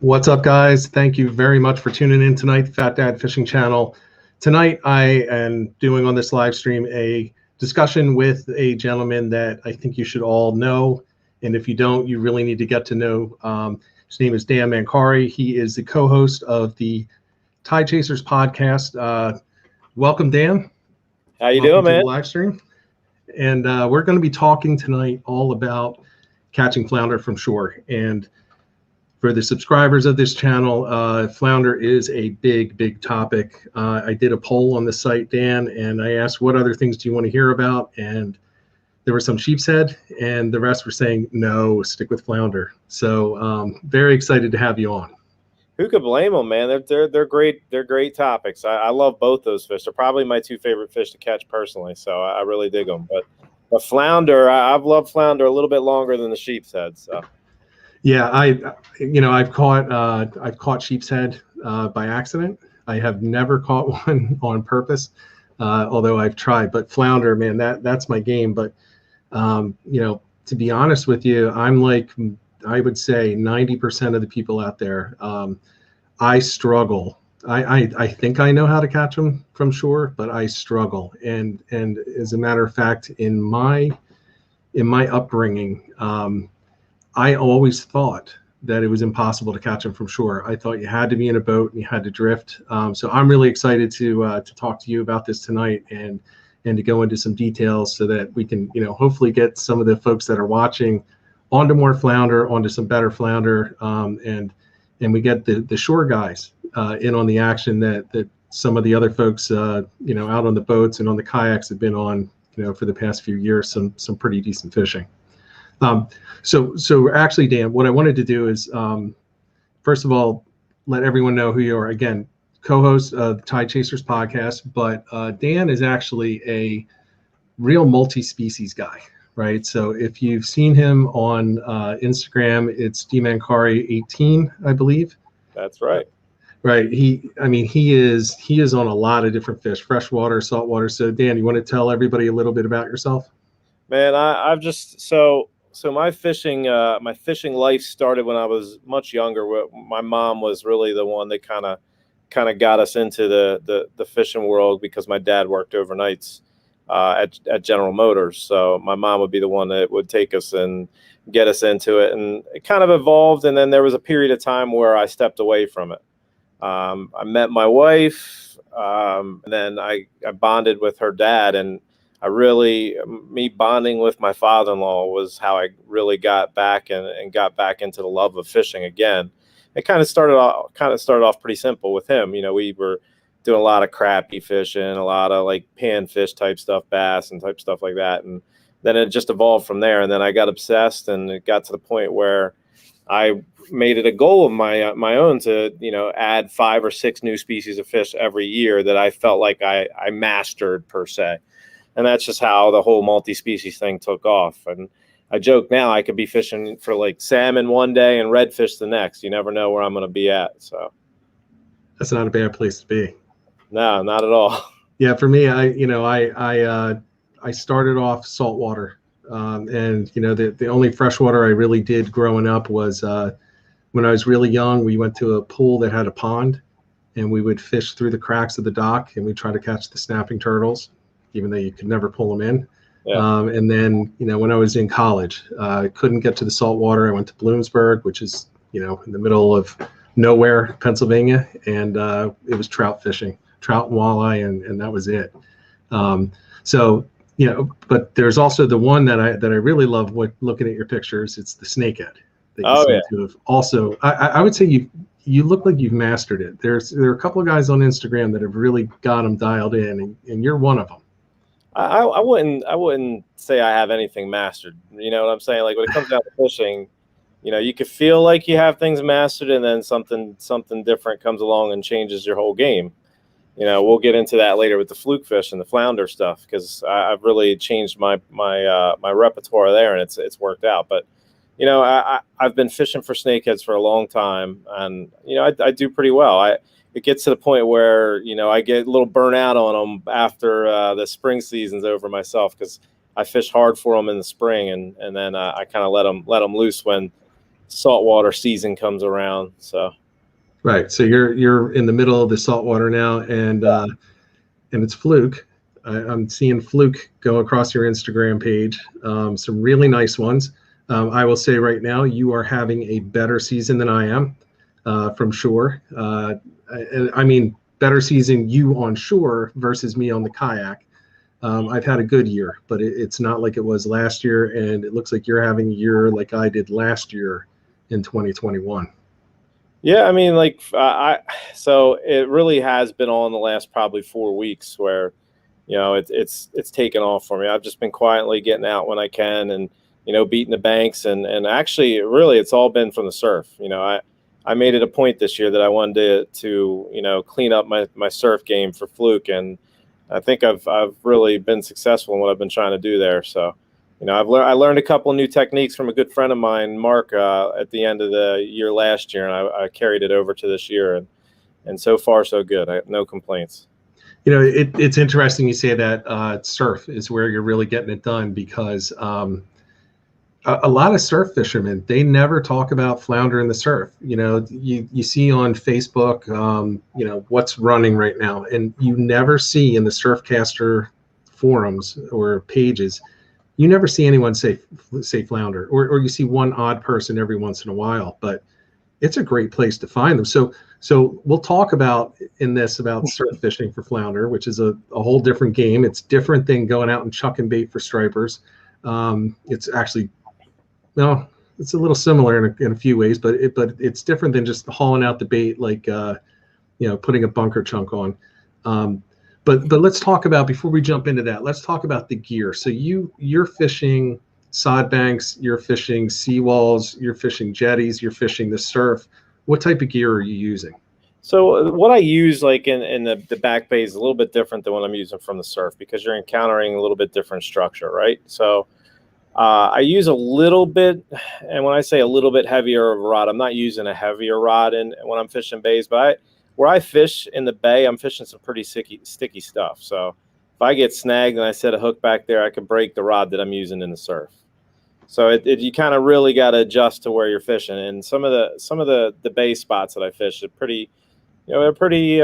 What's up, guys? Thank you very much for tuning in tonight, Fat Dad Fishing Channel. Tonight, I am doing on this live stream a discussion with a gentleman that I think you should all know. And if you don't, you really need to get to know. His name is Dan Mancari. He is the co-host of the Tide Chasers podcast. Welcome, Dan. How you doing, man? To the live stream. And we're going to be talking tonight all about catching flounder from shore. And for the subscribers of this channel, flounder is a big topic. I did a poll on the site, Dan, and I asked what other things do you want to hear about, and there were some sheep's head, and the rest were saying no, stick with flounder. So very excited to have you on. Who could blame them, man? They're great. They're great topics. I love both those fish. They're probably my two favorite fish to catch personally. So I really dig them. But flounder, I've loved flounder a little bit longer than the sheep's head. So. Yeah, I've caught sheep's head by accident. I have never caught one on purpose, although I've tried. But flounder, man, that's my game. But to be honest with you, I'm like, I would say 90% of the people out there. I struggle. I think I know how to catch them from shore, but I struggle. And as a matter of fact, in my upbringing, I always thought that it was impossible to catch them from shore. I thought you had to be in a boat and you had to drift. So I'm really excited to talk to you about this tonight and to go into some details so that we can, hopefully get some of the folks that are watching onto more flounder, onto some better flounder, and we get the shore guys in on the action that some of the other folks, out on the boats and on the kayaks have been on, for the past few years, some pretty decent fishing. So actually, Dan, what I wanted to do is, first of all, let everyone know who you are. Again, co-host of the Tide Chasers podcast, but Dan is actually a real multi-species guy, right? So if you've seen him on Instagram, it's dmancari18, I believe. That's right. Right. He is on a lot of different fish, freshwater, saltwater. So Dan, you want to tell everybody a little bit about yourself? Man, I've just so my fishing life started when I was much younger. My mom was really the one that kind of got us into the fishing world because my dad worked overnights at General Motors. So my mom would be the one that would take us and get us into it, and it kind of evolved. And then there was a period of time where I stepped away from it. I met my wife, and then I bonded with her dad, and me bonding with my father-in-law was how I really got back and got back into the love of fishing again. It kind of started off pretty simple with him. We were doing a lot of crappie fishing, a lot of like panfish type stuff, bass and type stuff like that. And then it just evolved from there. And then I got obsessed, and it got to the point where I made it a goal of my own to, add 5 or 6 new species of fish every year that I felt like I mastered per se. And that's just how the whole multi-species thing took off. And I joke now I could be fishing for like salmon one day and redfish the next. You never know where I'm going to be at. So that's not a bad place to be. No, not at all. Yeah, for me, I started off saltwater, and the only freshwater I really did growing up was when I was really young. We went to a pool that had a pond, and we would fish through the cracks of the dock, and we try to catch the snapping turtles, even though you could never pull them in. Yeah. And then, when I was in college, I couldn't get to the saltwater. I went to Bloomsburg, which is, in the middle of nowhere, Pennsylvania, and it was trout fishing, trout and walleye, and that was it. But there's also the one that I really love. Looking at your pictures, it's the snakehead. To have also, I would say you look like you've mastered it. There are a couple of guys on Instagram that have really got them dialed in, and you're one of them. I wouldn't say I have anything mastered. You know what I'm saying? Like when it comes down to fishing, you could feel like you have things mastered, and then something different comes along and changes your whole game. We'll get into that later with the fluke fish and the flounder stuff, because I've really changed my repertoire there, and it's worked out. But I've been fishing for snakeheads for a long time, and I do pretty well. It gets to the point where, I get a little burnt out on them after the spring season's over myself, because I fish hard for them in the spring, and then I kind of let them loose when saltwater season comes around. So right. So you're in the middle of the saltwater now, and it's Fluke. I'm seeing Fluke go across your Instagram page. Some really nice ones. I will say right now, you are having a better season than I am from shore. I mean, better season you on shore versus me on the kayak. I've had a good year, but it's not like it was last year, and it looks like you're having a year like I did last year in 2021. yeah, I mean, like so it really has been all in the last probably 4 weeks where, it's taken off for me. I've just been quietly getting out when I can, and beating the banks, and actually, really, it's all been from the surf. I made it a point this year that I wanted to clean up my surf game for Fluke, and I think I've really been successful in what I've been trying to do there. So, I learned a couple of new techniques from a good friend of mine, Mark, at the end of the year last year, and I carried it over to this year, and so far so good. I have no complaints. It's interesting you say that surf is where you're really getting it done, because a lot of surf fishermen, they never talk about flounder in the surf. You see on Facebook, what's running right now, and you never see in the surfcaster forums or pages, you never see anyone say flounder, or you see one odd person every once in a while, but it's a great place to find them. So we'll talk about surf fishing for flounder, which is a whole different game. It's different than going out and chucking bait for stripers. It's actually, no, it's a little similar in a few ways, but it's different than just hauling out the bait, like putting a bunker chunk on. But let's talk about, before we jump into that, let's talk about the gear. So you're fishing sod banks, you're fishing seawalls, you're fishing jetties, you're fishing the surf. What type of gear are you using? So what I use, like in the back bay, is a little bit different than what I'm using from the surf, because you're encountering a little bit different structure, right? So I use a little bit, and when I say a little bit heavier of a rod, I'm not using a heavier rod when I'm fishing bays, but where I fish in the bay, I'm fishing some pretty sticky stuff. So if I get snagged and I set a hook back there, I can break the rod that I'm using in the surf. So you kind of really got to adjust to where you're fishing. And some of the bay spots that I fish are pretty, they're pretty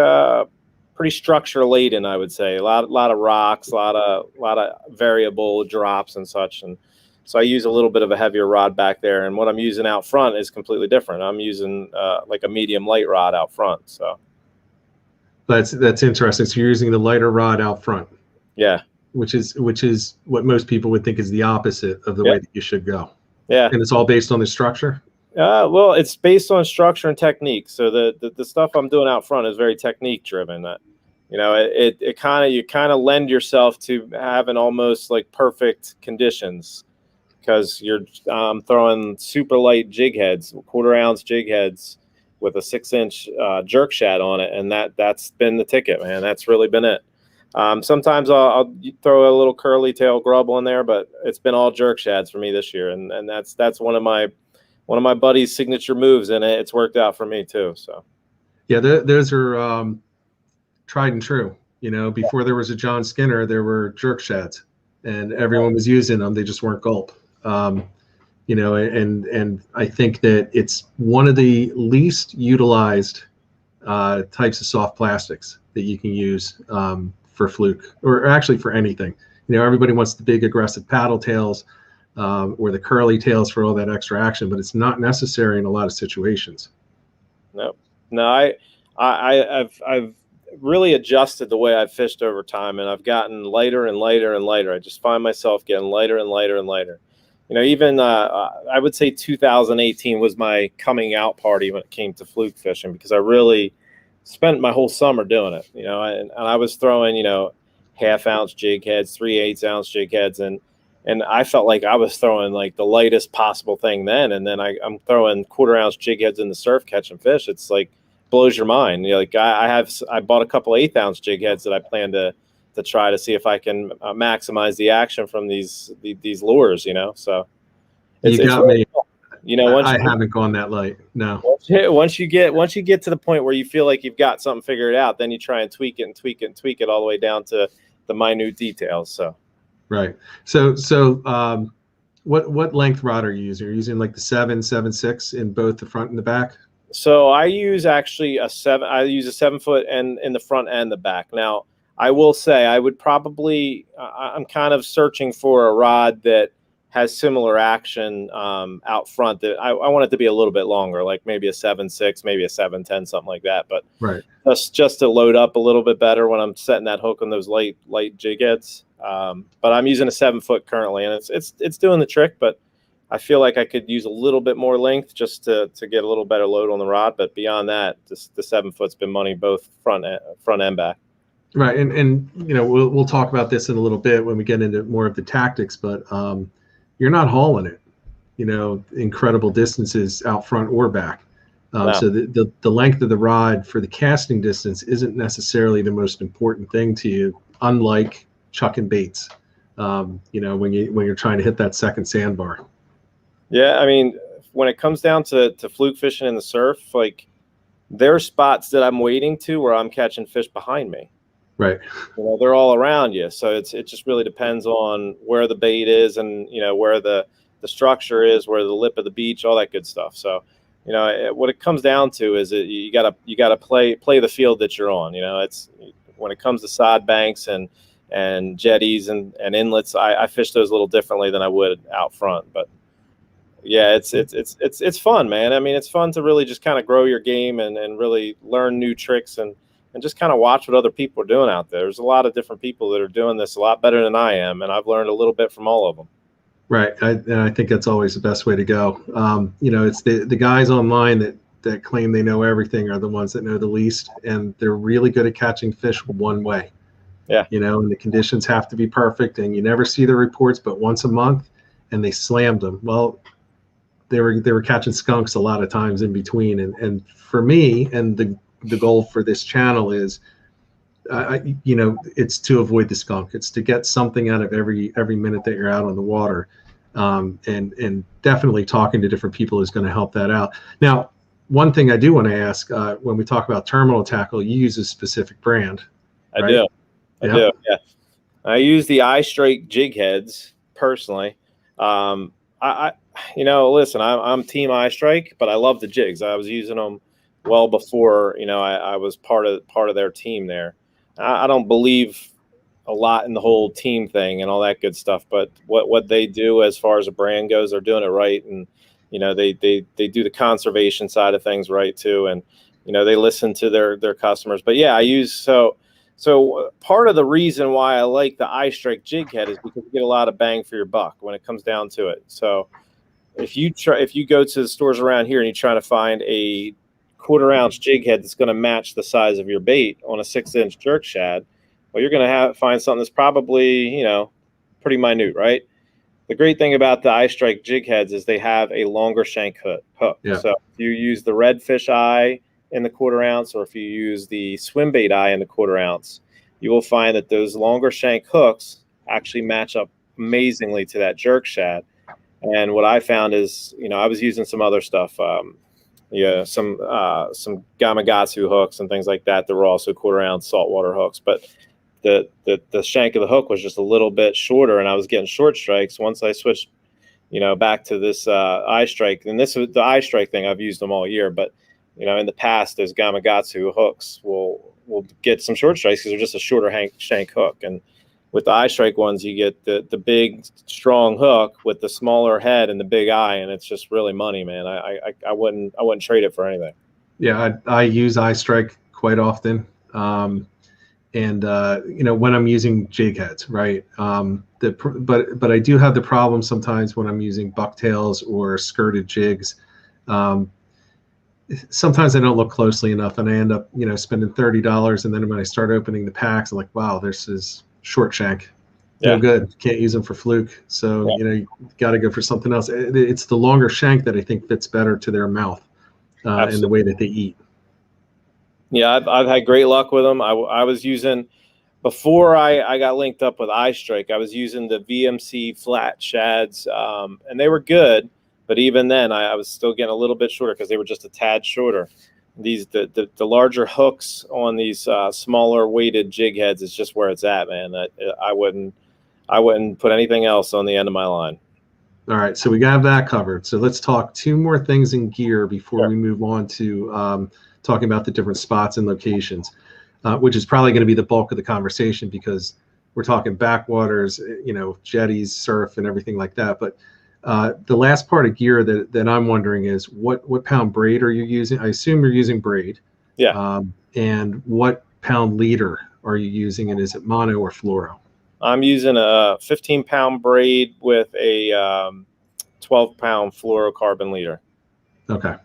structure laden, I would say. A lot of rocks, a lot of variable drops and such. And so I use a little bit of a heavier rod back there. And what I'm using out front is completely different. I'm using like a medium light rod out front. So that's interesting. So you're using the lighter rod out front. Yeah. Which is what most people would think is the opposite of the way that you should go. Yeah. And it's all based on the structure? Well, it's based on structure and technique. So the stuff I'm doing out front is very technique driven. You kind of lend yourself to having almost like perfect conditions, because you're throwing super light jig heads, 1/4 ounce jig heads with a 6-inch jerk shad on it, and that's been the ticket, man. That's really been it. Sometimes I'll throw a little curly tail grub on there, but it's been all jerk shads for me this year, and that's one of my buddy's signature moves, and it's worked out for me too. So yeah, those are tried and true. Before there was a John Skinner, there were jerk shads, and everyone was using them. They just weren't gulp. And I think that it's one of the least utilized types of soft plastics that you can use for fluke, or actually for anything. Everybody wants the big aggressive paddle tails or the curly tails for all that extra action, but it's not necessary in a lot of situations. No, I've really adjusted the way I've fished over time, and I've gotten lighter and lighter and lighter. I just find myself getting lighter and lighter and lighter. Even I would say 2018 was my coming out party when it came to fluke fishing, because I really spent my whole summer doing it, and I was throwing, 1/2 ounce jig heads, 3/8 ounce jig heads. And I felt like I was throwing like the lightest possible thing then. And then I'm throwing 1/4 ounce jig heads in the surf catching fish. It's like blows your mind. Like I bought a couple 1/8 ounce jig heads that I plan to try to see if I can maximize the action from these lures, So you got me. I Once haven't gone that light. No. Once you get to the point where you feel like you've got something figured out, then you try and tweak it and tweak it and tweak it all the way down to the minute details. So right. So What length rod are you using? Are you using like the 7.76 in both the front and the back? So I use actually I use a 7 foot and in the front and the back. Now I will say I would probably I'm kind of searching for a rod that has similar action out front. That I want it to be a little bit longer, like maybe a 7.6, maybe a 7.10, something like that. But Right. just to load up a little bit better when I'm setting that hook on those light jig heads. But I'm using a 7 foot currently, and it's doing the trick. But I feel like I could use a little bit more length just to get a little better load on the rod. But beyond that, the 7 foot's been money both front and back. Right. And you know, we'll talk about this in a little bit when we get into more of the tactics, but you're not hauling it, you know, incredible distances out front or back. No. So the length of the rod for the casting distance isn't necessarily the most important thing to you, unlike chucking baits, you know, when you're trying to hit that second sandbar. Yeah, I mean, when it comes down to fluke fishing in the surf, like there are spots that I'm wading to where I'm catching fish behind me. Right. You know, they're all around you, so it just really depends on where the bait is and you know where the structure is, where the lip of the beach, all that good stuff. So, you know, what it comes down to is that you gotta play the field that you're on. You know, it's when it comes to sod banks and jetties and inlets, I fish those a little differently than I would out front, but. Yeah, it's fun, man. I mean, it's fun to really just kind of grow your game and really learn new tricks and just kind of watch what other people are doing out there. There's a lot of different people that are doing this a lot better than I am, and I've learned a little bit from all of them. Right. And I think that's always the best way to go. You know, it's the guys online that claim they know everything are the ones that know the least, and they're really good at catching fish one way. Yeah. You know, and the conditions have to be perfect, and you never see the reports but once a month, and they slammed them. Well, they were catching skunks a lot of times in between, and for me, and the goal for this channel is, you know, it's to avoid the skunk. It's to get something out of every minute that you're out on the water, and definitely talking to different people is going to help that out. Now, one thing I do want to ask, when we talk about terminal tackle, you use a specific brand. I right? do. I do. Yeah. I use the eye strike jig heads personally. You know, listen, I'm team eye strike, but I love the jigs. I was using them well before, you know, I was part of their team there. I don't believe a lot in the whole team thing and all that good stuff, but what they do as far as a brand goes, they're doing it right. And, you know, they do the conservation side of things right too. And, you know, they listen to their customers, but yeah, so part of the reason why I like the eye strike jig head is because you get a lot of bang for your buck when it comes down to it. So if you go to the stores around here and you're trying to find a 1/4 ounce jig head that's going to match the size of your bait on a 6-inch jerk shad, well, you're going to find something that's probably, you know, pretty minute, right? The great thing about the eye strike jig heads is they have a longer shank hook. Yeah. So if you use the redfish eye in the 1/4 ounce, or if you use the swim bait eye in the 1/4 ounce, you will find that those longer shank hooks actually match up amazingly to that jerk shad. And what I found is, you know, I was using some other stuff, some Gamakatsu hooks and things like that. That were also 1/4 ounce saltwater hooks, but the shank of the hook was just a little bit shorter, and I was getting short strikes. Once I switched, you know, back to this eye strike, and this was the eye strike thing. I've used them all year, but you know, in the past, those Gamakatsu hooks will get some short strikes because they're just a shorter shank hook. And with the eye strike ones, you get the big strong hook with the smaller head and the big eye, and it's just really money, man. I wouldn't trade it for anything. Yeah, I use eye strike quite often. And you know, when I'm using jig heads, right? But I do have the problem sometimes when I'm using bucktails or skirted jigs. Sometimes I don't look closely enough, and I end up, you know, spending $30, and then when I start opening the packs, I'm like, wow, this is short shank. No good. Can't use them for fluke. So you know, you got to go for something else. It's the longer shank that I think fits better to their mouth and the way that they eat. Yeah, I've had great luck with them. I was using, before I got linked up with eye strike, I was using the VMC flat shads, and they were good. But even then, I was still getting a little bit shorter because they were just a tad shorter. The larger hooks on these smaller weighted jig heads is just where it's at, man. I wouldn't put anything else on the end of my line. All right, so we got that covered. So let's talk two more things in gear before Sure. we move on to talking about the different spots and locations, which is probably going to be the bulk of the conversation because we're talking backwaters, jetties, surf, and everything like that. But the last part of gear that I'm wondering is what pound braid are you using? I assume you're using braid. Yeah. And what pound leader are you using, and is it mono or fluoro? I'm using a 15-pound braid with a 12-pound fluorocarbon leader. Okay.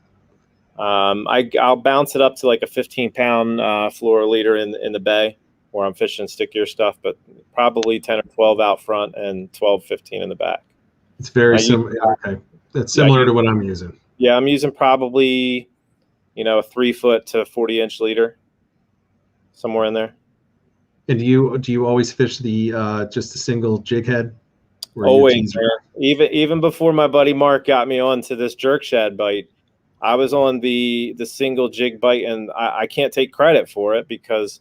I'll bounce it up to like a 15-pound fluoro leader in the bay where I'm fishing stickier stuff, but probably 10 or 12 out front and 12, 15 in the back. It's very similar. Okay. That's similar to what I'm using. Yeah, I'm using probably, a 3 foot to 40-inch leader, somewhere in there. And do you always fish the just a single jig head? Always. Even before my buddy Mark got me onto this jerk shad bite, I was on the single jig bite, and I can't take credit for it because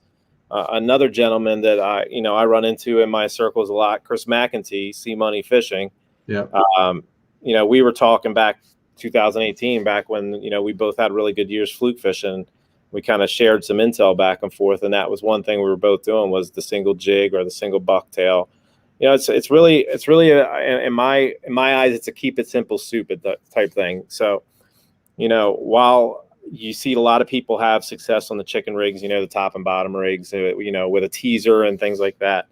another gentleman that I run into in my circles a lot, Chris McEntee, Sea Money Fishing. Yeah. We were talking back 2018, back when we both had really good years fluke fishing. We kind of shared some intel back and forth, and that was one thing we were both doing was the single jig or the single bucktail. It's really in my eyes, it's a keep it simple soup type thing. So, while you see a lot of people have success on the chicken rigs, the top and bottom rigs, with a teaser and things like that,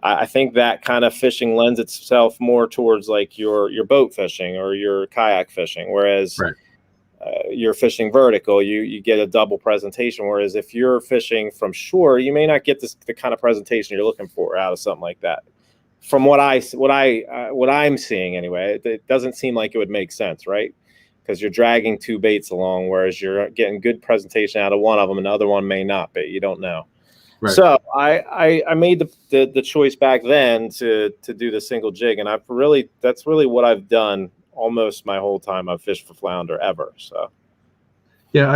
I think that kind of fishing lends itself more towards like your boat fishing or your kayak fishing, whereas right. You're fishing vertical, you get a double presentation. Whereas if you're fishing from shore, you may not get the kind of presentation you're looking for out of something like that. From what I'm seeing anyway, it doesn't seem like it would make sense, right? Because you're dragging two baits along, whereas you're getting good presentation out of one of them, and the other one may not be. You don't know. Right. So I made the choice back then to do the single jig, and that's really what I've done almost my whole time I've fished for flounder ever. So yeah,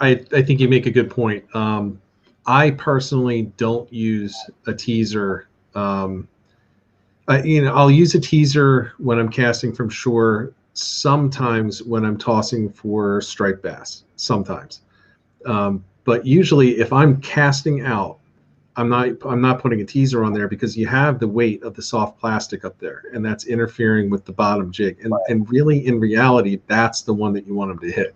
I think you make a good point. I personally don't use a teaser. I'll use a teaser when I'm casting from shore, sometimes when I'm tossing for striped bass, sometimes. But usually if I'm casting out, I'm not putting a teaser on there because you have the weight of the soft plastic up there, and that's interfering with the bottom jig. And really, in reality, that's the one that you want them to hit,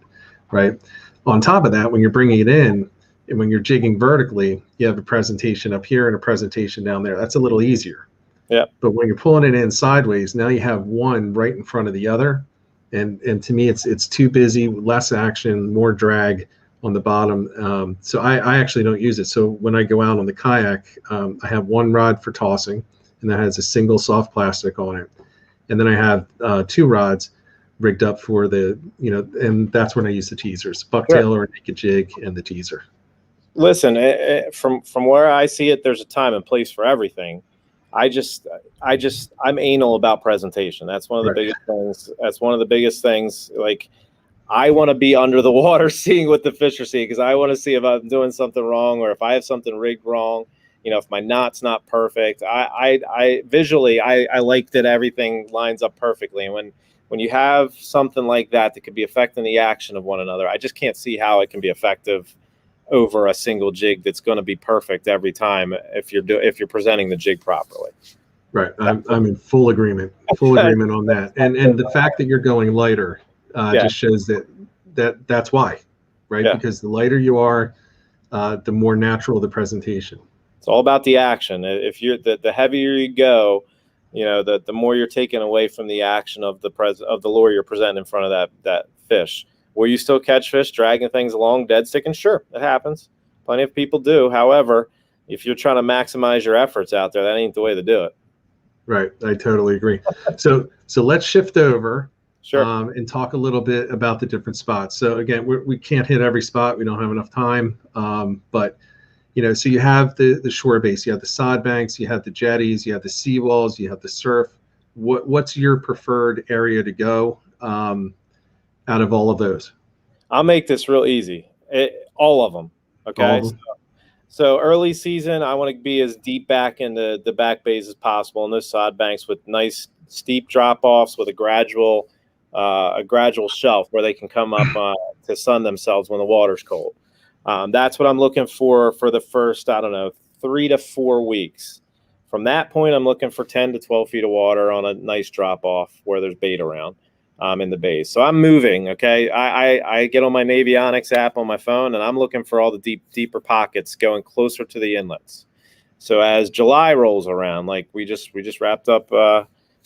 right? On top of that, when you're bringing it in and when you're jigging vertically, you have a presentation up here and a presentation down there. That's a little easier. Yeah. But when you're pulling it in sideways, now you have one right in front of the other, and to me, it's too busy, less action, more drag on the bottom. So I actually don't use it. So when I go out on the kayak, I have one rod for tossing, and that has a single soft plastic on it. And then I have two rods rigged up for and that's when I use the teasers, bucktail or naked jig and the teaser. Listen, from where I see it, there's a time and place for everything. I'm anal about presentation. That's one of the biggest things. That's one of the biggest things. Like, I want to be under the water seeing what the fish are seeing, because I want to see if I'm doing something wrong or if I have something rigged wrong. If my knot's not perfect. I visually like that everything lines up perfectly. And when you have something like that could be affecting the action of one another, I just can't see how it can be effective over a single jig that's going to be perfect every time if you're presenting the jig properly. Right. I'm in full agreement on that. And the fact that you're going lighter just shows that's why, right? Yeah. Because the lighter you are, the more natural the presentation. It's all about the action. If you're the heavier you go, the more you're taking away from the action of the lure you're presenting in front of that fish. Will you still catch fish dragging things along, dead sticking? Sure, it happens. Plenty of people do. However, if you're trying to maximize your efforts out there, that ain't the way to do it. Right. I totally agree. So let's shift over. Sure. And talk a little bit about the different spots. So again, we can't hit every spot. We don't have enough time. But so you have the shore base, you have the sod banks, you have the jetties, you have the seawalls, you have the surf. What's your preferred area to go out of all of those? I'll make this real easy. All of them. Okay. All of them. So early season, I want to be as deep back in the back bays as possible in those sod banks with nice steep drop offs with a gradual shelf where they can come up to sun themselves when the water's cold. That's what I'm looking for the first, I don't know, 3 to 4 weeks. From that point, I'm looking for 10 to 12 feet of water on a nice drop off where there's bait around in the bays. So I'm moving. Okay. I get on my Navionics app on my phone and I'm looking for all the deeper pockets going closer to the inlets. So as July rolls around, like we just wrapped up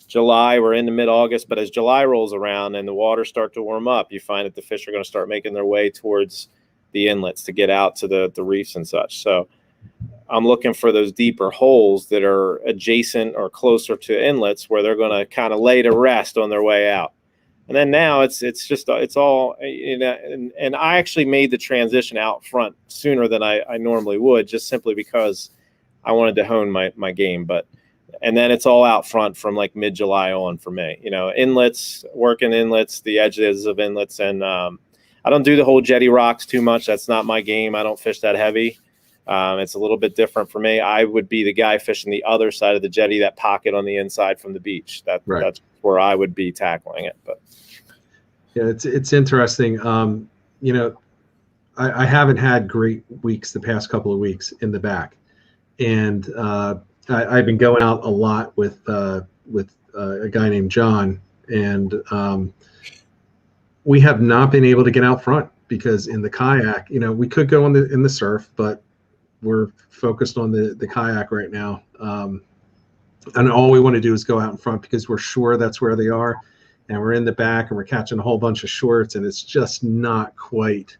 July, we're into mid-August, but as July rolls around and the waters start to warm up, you find that the fish are going to start making their way towards the inlets to get out to the reefs and such. So I'm looking for those deeper holes that are adjacent or closer to inlets where they're going to kind of lay to rest on their way out. And then now it's all, you know, and I actually made the transition out front sooner than I normally would, just simply because I wanted to hone my game. And then it's all out front from like mid-July on for me, you know, inlets, working inlets, the edges of inlets. And I don't do the whole jetty rocks too much. That's not my game. I don't fish that heavy. It's a little bit different for me. I would be the guy fishing the other side of the jetty, that pocket on the inside from the beach. That's where I would be tackling it. But yeah, it's interesting. You know, I haven't had great weeks the past couple of weeks in the back, and I've been going out a lot with a guy named John, and we have not been able to get out front because in the kayak, you know, we could go in the surf, but we're focused on the kayak right now. And all we want to do is go out in front because we're sure that's where they are. And we're in the back and we're catching a whole bunch of shorts, and it's just not quite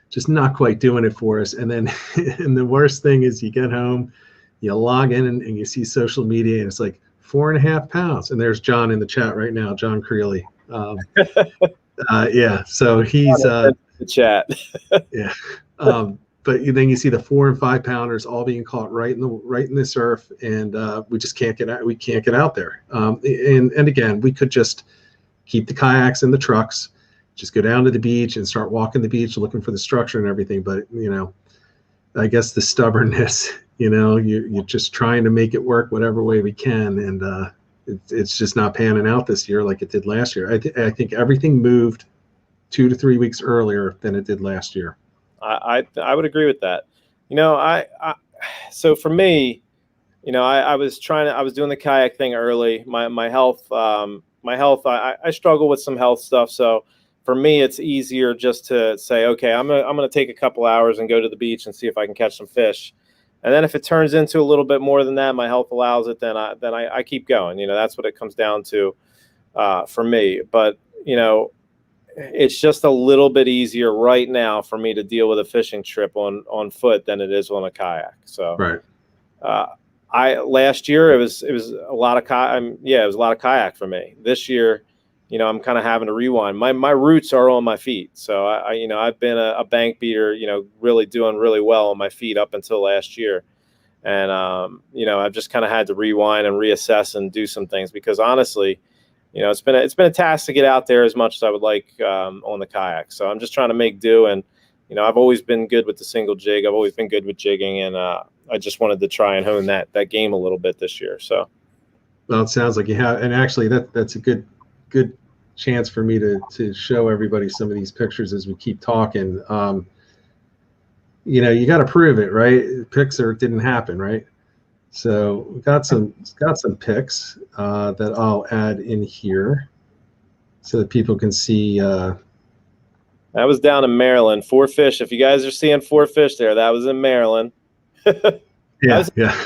doing it for us. And then, and the worst thing is you get home, you log in and you see social media and it's like 4.5 pounds. And there's John in the chat right now, John Creeley. Yeah. So he's, the chat. Yeah. But then you see the 4 and 5 pounders all being caught right in the surf, and we just can't get out. We can't get out there. And again, we could just keep the kayaks in the trucks, just go down to the beach and start walking the beach, looking for the structure and everything. But you know, I guess the stubbornness, you know, you're just trying to make it work whatever way we can, and it's just not panning out this year like it did last year. I think everything moved 2 to 3 weeks earlier than it did last year. I would agree with that. You know, so for me, you know, I was doing the kayak thing early. My health, I struggle with some health stuff. So for me, it's easier just to say, okay, I'm gonna take a couple hours and go to the beach and see if I can catch some fish. And then if it turns into a little bit more than that, my health allows it, then I keep going. You know, that's what it comes down to for me. But you know, it's just a little bit easier right now for me to deal with a fishing trip on foot than it is on a kayak. So right. Last year it was a lot of it was a lot of kayak for me. This year, you know, I'm kind of having to rewind. My roots are on my feet. So you know, I've been a bank beater, you know, really doing really well on my feet up until last year. And you know, I've just kind of had to rewind and reassess and do some things because honestly, you know, it's been a task to get out there as much as I would like on the kayak. So I'm just trying to make do. And, you know, I've always been good with the single jig. I've always been good with jigging. And I just wanted to try and hone that game a little bit this year. So. Well, it sounds like you have. And actually, that's a good chance for me to show everybody some of these pictures as we keep talking. You know, you got to prove it, right? Pics or it didn't happen, right? So we've got some pics that I'll add in here so that people can see. That was down in Maryland. 4 fish. If you guys are seeing 4 fish there, that was in Maryland. Yeah. That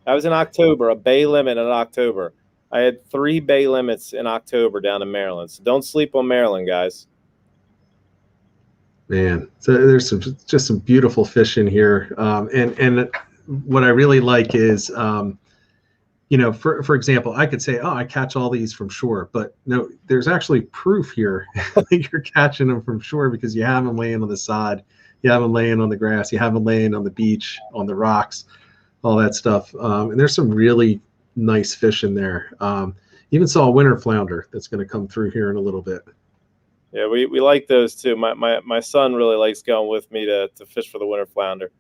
was in October, a bay limit in October. I had 3 bay limits in October down in Maryland. So don't sleep on Maryland, guys. Man, so there's just some beautiful fish in here, and what I really like is, you know, for example, I could say, oh, I catch all these from shore, but no, there's actually proof here that you're catching them from shore because you have them laying on the sod, you have them laying on the grass, you have them laying on the beach, on the rocks, all that stuff. And there's some really nice fish in there. Even saw a winter flounder that's going to come through here in a little bit. Yeah, we like those too. My son really likes going with me to fish for the winter flounder.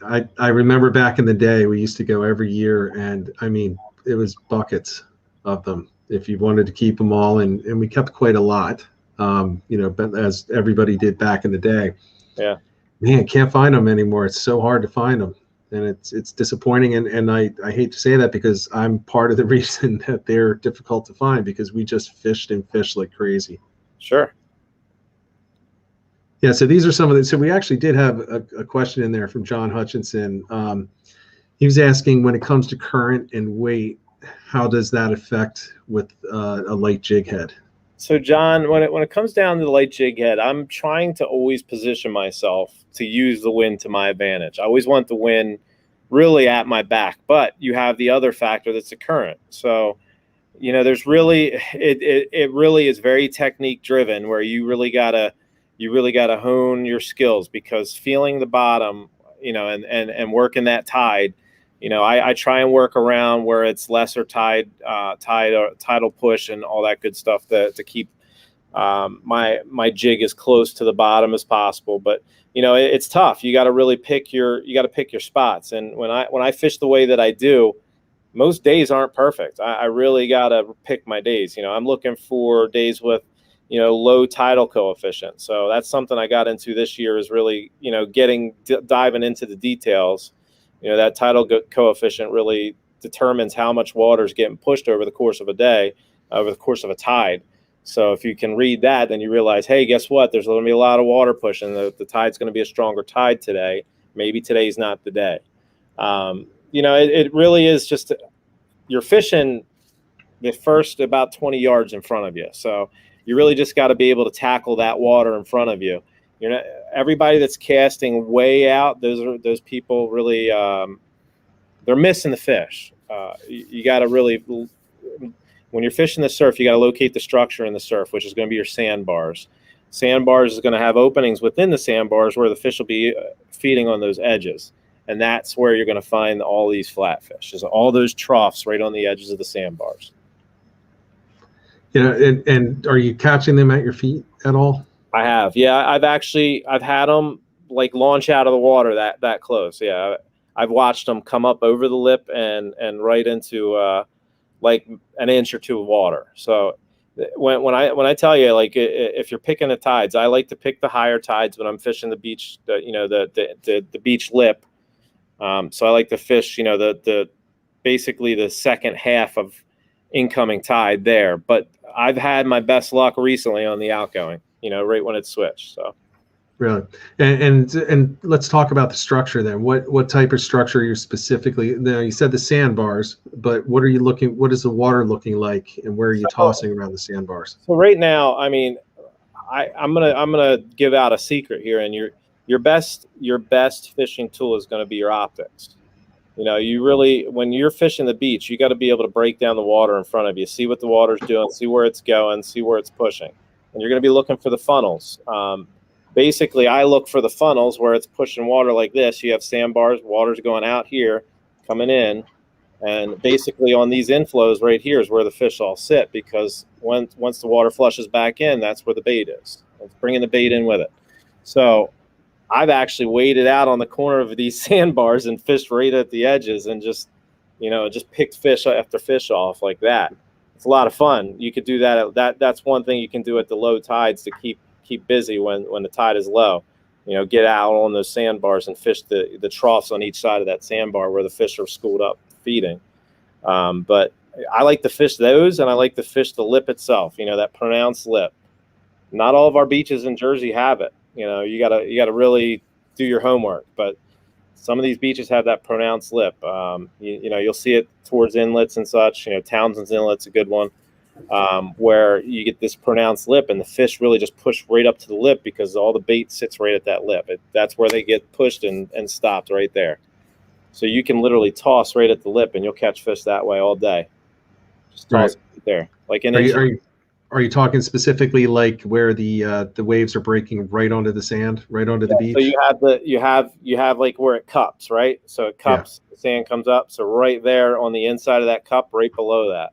I remember back in the day, we used to go every year, and I mean, it was buckets of them if you wanted to keep them all, and we kept quite a lot, but as everybody did back in the day. Yeah. Man, can't find them anymore. It's so hard to find them, and it's disappointing. And I hate to say that because I'm part of the reason that they're difficult to find, because we just fished and fished like crazy. Sure. Yeah, so these are some of the. So we actually did have a question in there from John Hutchinson. He was asking, when it comes to current and weight, how does that affect with a light jig head? So John, when it comes down to the light jig head, I'm trying to always position myself to use the wind to my advantage. I always want the wind really at my back, but you have the other factor that's the current. So, there's really it really is very technique driven, where you really gotta hone your skills, because feeling the bottom, and working that tide. I try and work around where it's lesser tidal push and all that good stuff to keep my jig as close to the bottom as possible. But it's tough. You got to really pick your spots. And when I fish the way that I do, most days aren't perfect. I really got to pick my days. I'm looking for days with low tidal coefficient. So that's something I got into this year, is really diving into the details. That tidal coefficient really determines how much water is getting pushed over the course of a day, over the course of a tide. So if you can read that, then you realize, hey, guess what? There's going to be a lot of water pushing. The tide's going to be a stronger tide today. Maybe today's not the day. It really is just, you're fishing the first about 20 yards in front of you. So you really just got to be able to tackle that water in front of you. Everybody that's casting way out, those people really, they're missing the fish. You got to really, when you're fishing the surf, you got to locate the structure in the surf, which is going to be your sandbars. Sandbars is going to have openings within the sandbars where the fish will be feeding on those edges. And that's where you're going to find all these flatfish. There's all those troughs right on the edges of the sandbars. And are you catching them at your feet at all? I have. Yeah, I've had them like launch out of the water that close. Yeah, I've watched them come up over the lip and right into like an inch or two of water. So when I tell you, like, if you're picking the tides, I like to pick the higher tides when I'm fishing the beach. The beach lip. So I like to fish, the basically the second half of incoming tide there. But I've had my best luck recently on the outgoing, right when it's switched. So really, and let's talk about the structure then. What type of structure are you specifically? Now you said the sandbars, but what is the water looking like, and where are you tossing around the sandbars? So right now, I mean, I'm gonna give out a secret here, and your best fishing tool is going to be your optics. You really, when you're fishing the beach, you got to be able to break down the water in front of you, see what the water's doing, see where it's going, see where it's pushing. And you're going to be looking for the funnels. Basically, I look for the funnels where it's pushing water like this. You have sandbars, water's going out here, coming in. And basically on these inflows right here is where the fish all sit, because once the water flushes back in, that's where the bait is. It's bringing the bait in with it. So I've actually waded out on the corner of these sandbars and fished right at the edges and just picked fish after fish off like that. It's a lot of fun. You could do that. That's one thing you can do at the low tides to keep busy when the tide is low. Get out on those sandbars and fish the troughs on each side of that sandbar where the fish are schooled up feeding. But I like to fish those, and I like to fish the lip itself, that pronounced lip. Not all of our beaches in Jersey have it. You gotta really do your homework, but some of these beaches have that pronounced lip. You'll see it towards inlets and such. Townsend's Inlet's a good one, where you get this pronounced lip, and the fish really just push right up to the lip because all the bait sits right at that lip. That's where they get pushed and stopped right there. So you can literally toss right at the lip, and you'll catch fish that way all day. Just toss right there, like an inch. Are you talking specifically like where the waves are breaking right onto the sand, right onto the beach? So you have like where it cups, right? So it cups, the sand comes up. So right there on the inside of that cup, right below that.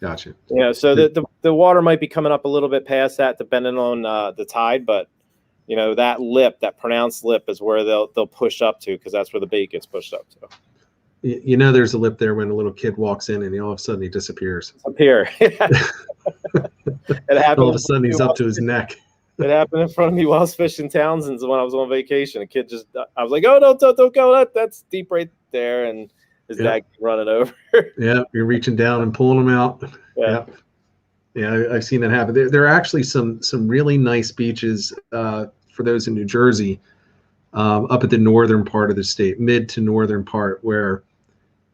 Gotcha. So the water might be coming up a little bit past that, depending on the tide, but you know, that lip, that pronounced lip, is where they'll push up to, because that's where the bait gets pushed up to. You know, there's a lip there when a little kid walks in and all of a sudden he disappears. Up here. It happened. All of a sudden he's up to his neck. It happened in front of me while I was fishing Townsend's when I was on vacation. A kid just, I was like, "Oh, don't go. That's deep right there." And his dad came running over. Yeah, you're reaching down and pulling them out. Yeah. Yeah, I've seen that happen. There are actually some really nice beaches for those in New Jersey, up at the northern part of the state, mid to northern part, where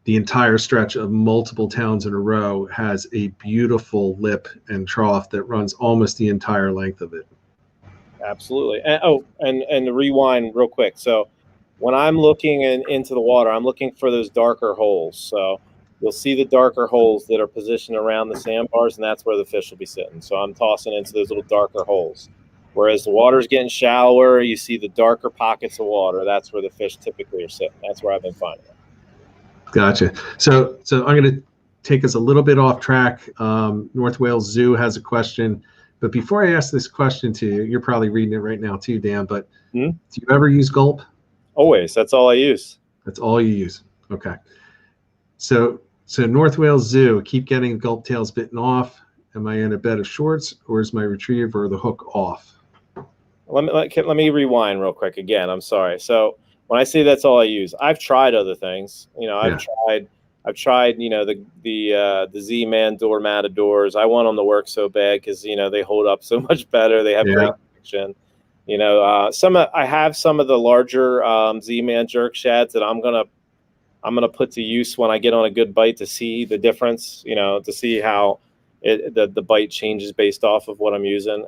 the entire stretch of multiple towns in a row has a beautiful lip and trough that runs almost the entire length of it. Absolutely. And to rewind real quick. So when I'm looking into the water, I'm looking for those darker holes. So you'll see the darker holes that are positioned around the sandbars, and that's where the fish will be sitting. So I'm tossing into those little darker holes. Whereas the water's getting shallower, you see the darker pockets of water. That's where the fish typically are sitting. That's where I've been finding them. Gotcha. So I'm going to take us a little bit off track. North Wales Zoo has a question, but before I ask this question to you, you're probably reading it right now too, Dan, but do you ever use gulp? Always. That's all I use. That's all you use. Okay. So North Wales Zoo, keep getting gulp tails bitten off. Am I in a bed of shorts, or is my retriever or the hook off? Let me rewind real quick again. I'm sorry. So when I say that's all I use, I've tried other things. You know, I've tried, you know, the Z-Man door matadors. I want them to work so bad because, you know, they hold up so much better. They have great connection. You know, I have some of the larger Z-Man jerk shads that I'm gonna put to use when I get on a good bite to see the difference. You know, to see how the bite changes based off of what I'm using.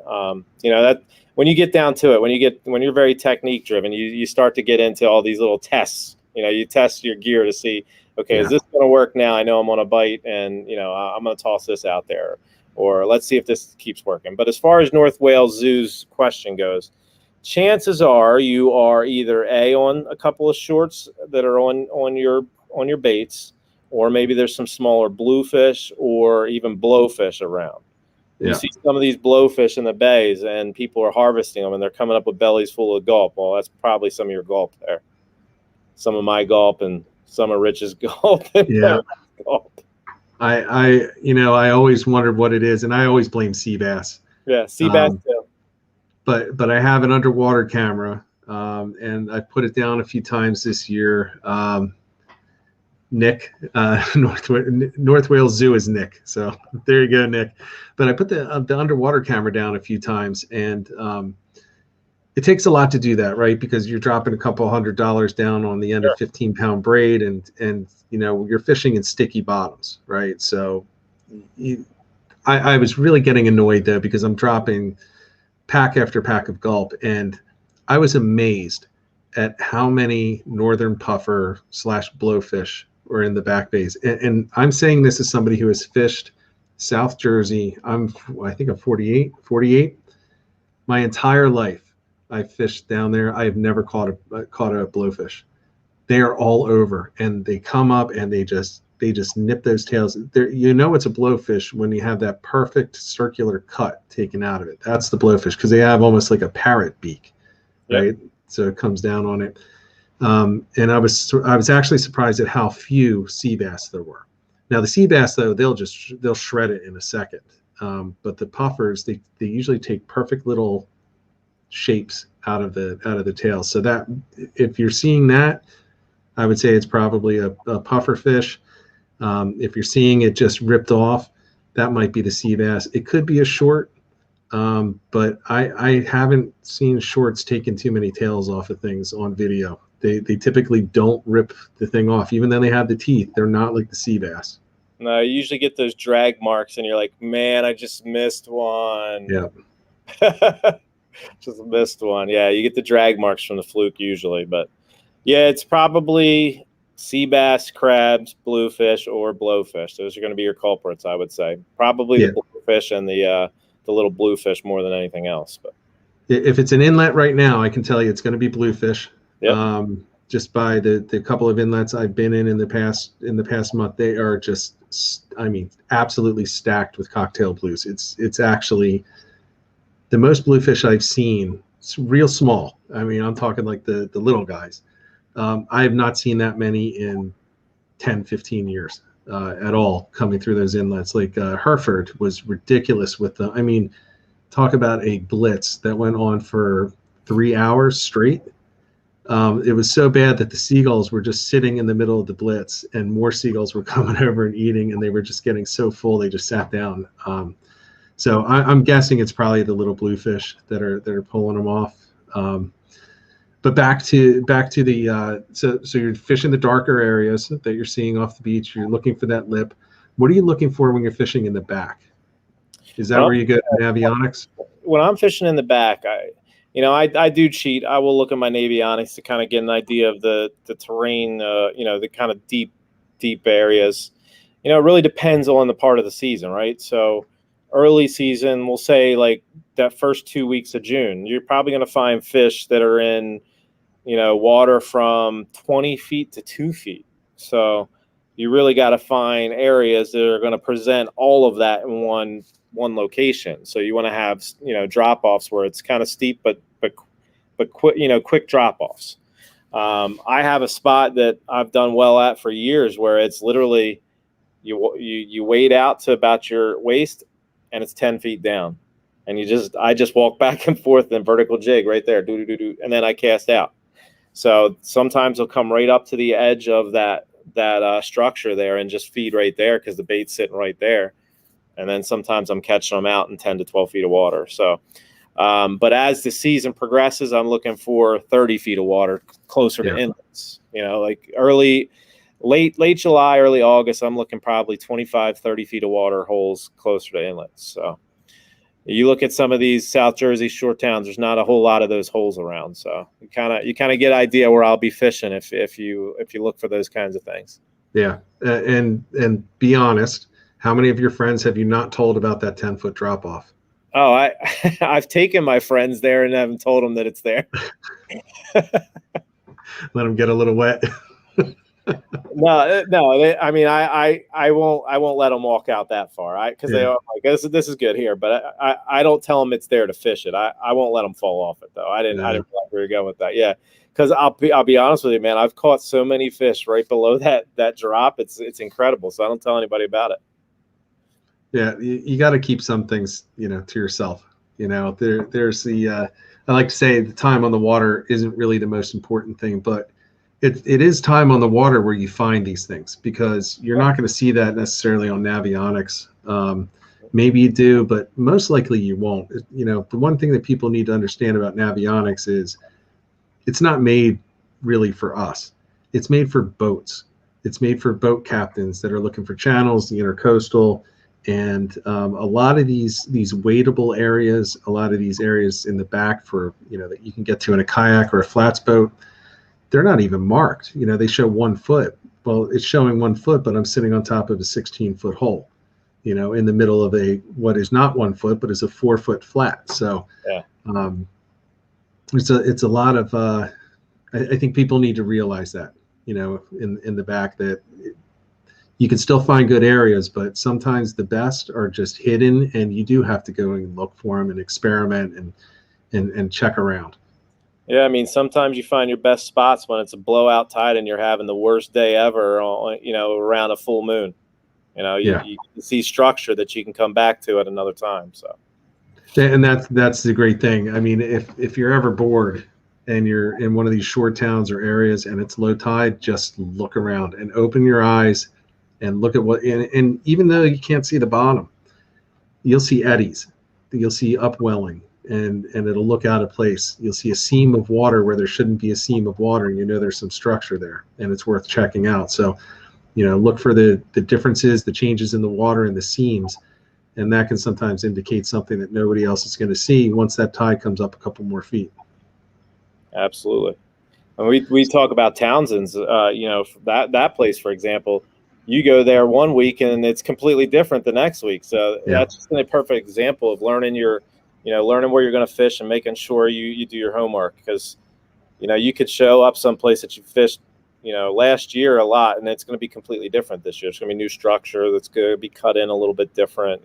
You know, that when you get down to it, when you're very technique driven, you start to get into all these little tests. You know, you test your gear to see, okay, is this going to work now? I know I'm on a bite, and, you know, I'm going to toss this out there, or let's see if this keeps working. But as far as North Wales Zoo's question goes, chances are you are either on a couple of shorts that are on your baits, or maybe there's some smaller bluefish or even blowfish around. You see some of these blowfish in the bays, and people are harvesting them, and they're coming up with bellies full of gulp. Well, that's probably some of your gulp there. Some of my gulp and some of Rich's gulp. Gulp. I always wondered what it is, and I always blame sea bass. Yeah, sea bass too. But I have an underwater camera, and I put it down a few times this year. Nick, North Wales Zoo is Nick. So there you go, Nick. But I put the underwater camera down a few times, and it takes a lot to do that, right? Because you're dropping a couple $100 down on the end of 15-pound braid, and you know, you're fishing in sticky bottoms, right? So I was really getting annoyed though, because I'm dropping pack after pack of gulp, and I was amazed at how many northern puffer / blowfish were in the back bays. And I'm saying this as somebody who has fished South Jersey. I think I'm 48. My entire life, I've fished down there. I have never caught a blowfish. They are all over, and they come up and they just nip those tails. You know it's a blowfish when you have that perfect circular cut taken out of it. That's the blowfish, because they have almost like a parrot beak, right? So it comes down on it. And I was actually surprised at how few sea bass there were. Now the sea bass though, they'll shred it in a second. But the puffers, they usually take perfect little shapes out of the tail. So that if you're seeing that, I would say it's probably a puffer fish. If you're seeing it just ripped off, that might be the sea bass. It could be a short, but I haven't seen shorts taking too many tails off of things on video. They typically don't rip the thing off, even though they have the teeth. They're not like the sea bass. No, you usually get those drag marks, and you're like, man, I just missed one. Yeah. Just missed one. Yeah, you get the drag marks from the fluke usually, but yeah, it's probably sea bass, crabs, bluefish, or blowfish. Those are going to be your culprits, I would say. Probably the bluefish and the little bluefish more than anything else. But if it's an inlet right now, I can tell you it's going to be bluefish. Yep. Just by the couple of inlets I've been in the past month, they are just, I mean, absolutely stacked with cocktail blues. It's actually the most bluefish I've seen It's real small. I mean, I'm talking like the little guys. I have not seen that many in 10, 15 years at all coming through those inlets. Like Hereford was ridiculous with the, I mean, talk about a blitz that went on for 3 hours straight. It was so bad that the seagulls were just sitting in the middle of the blitz, and more seagulls were coming over and eating, and they were just getting so full they just sat down. So I'm guessing it's probably the little bluefish that are pulling them off. But back to the so you're fishing the darker areas that you're seeing off the beach. You're looking for that lip. What are you looking for when you're fishing in the back? Is that where you go to navionics? When I'm fishing in the back, I do cheat. I will look at my navionics to kind of get an idea of the terrain, the kind of deep areas. It really depends on the part of the season, right? So early season, we'll say like that first 2 weeks of June, you're probably going to find fish that are in, water from 20 feet to 2 feet. So you really got to find areas that are going to present all of that in one location. So you want to have, drop offs where it's kind of steep, but quick drop offs. I have a spot that I've done well at for years where it's literally you wade out to about your waist and it's 10 feet down, and I just walk back and forth in vertical jig right there, and then I cast out. So sometimes they'll come right up to the edge of that structure there and just feed right there because the bait's sitting right there. And then sometimes I'm catching them out in 10 to 12 feet of water. So, but as the season progresses, I'm looking for 30 feet of water closer to inlets. Like late July, early August, I'm looking probably 25, 30 feet of water holes closer to inlets. So you look at some of these South Jersey shore towns, there's not a whole lot of those holes around. So you kind of get an idea where I'll be fishing if you look for those kinds of things. Yeah. And be honest, how many of your friends have you not told about that 10-foot drop off? Oh, I've taken my friends there and haven't told them that it's there. Let them get a little wet. No. I won't let them walk out that far. Because they are like, this is good here, but I don't tell them it's there to fish it. I won't let them fall off it though. I didn't realize we were going with that. Yeah, because I'll be honest with you, man. I've caught so many fish right below that drop. It's incredible. So I don't tell anybody about it. Yeah, you got to keep some things, to yourself. There's the I like to say the time on the water isn't really the most important thing, but it is time on the water where you find these things, because you're not going to see that necessarily on navionics. Maybe you do, but most likely you won't. The one thing that people need to understand about navionics is it's not made really for us. It's made for boats. It's made for boat captains that are looking for channels, the intercoastal, and a lot of these wadeable areas, a lot of these areas in the back for, that you can get to in a kayak or a flats boat, they're not even marked. They show 1 foot. Well, it's showing 1 foot, but I'm sitting on top of a 16-foot hole, in the middle of what is not 1 foot, but is a 4-foot flat. So it's a lot of, I think people need to realize that, in the back, that you can still find good areas, but sometimes the best are just hidden, and you do have to go and look for them and experiment and check around. Yeah, sometimes you find your best spots when it's a blowout tide and you're having the worst day ever, around a full moon. You can see structure that you can come back to at another time. So, and that's the great thing. If you're ever bored and you're in one of these shore towns or areas and it's low tide, just look around and open your eyes and look at and even though you can't see the bottom, you'll see eddies, you'll see upwelling, and it'll look out of place. You'll see a seam of water where there shouldn't be a seam of water, and there's some structure there, and it's worth checking out. So, look for the differences, the changes in the water and the seams, and that can sometimes indicate something that nobody else is going to see once that tide comes up a couple more feet. Absolutely. And we talk about Townsend's, that place, for example. You go there 1 week and it's completely different the next week. So that's just a perfect example of learning learning where you're going to fish and making sure you do your homework, because, you could show up someplace that you fished, last year a lot, and it's going to be completely different this year. It's going to be new structure that's going to be cut in a little bit different.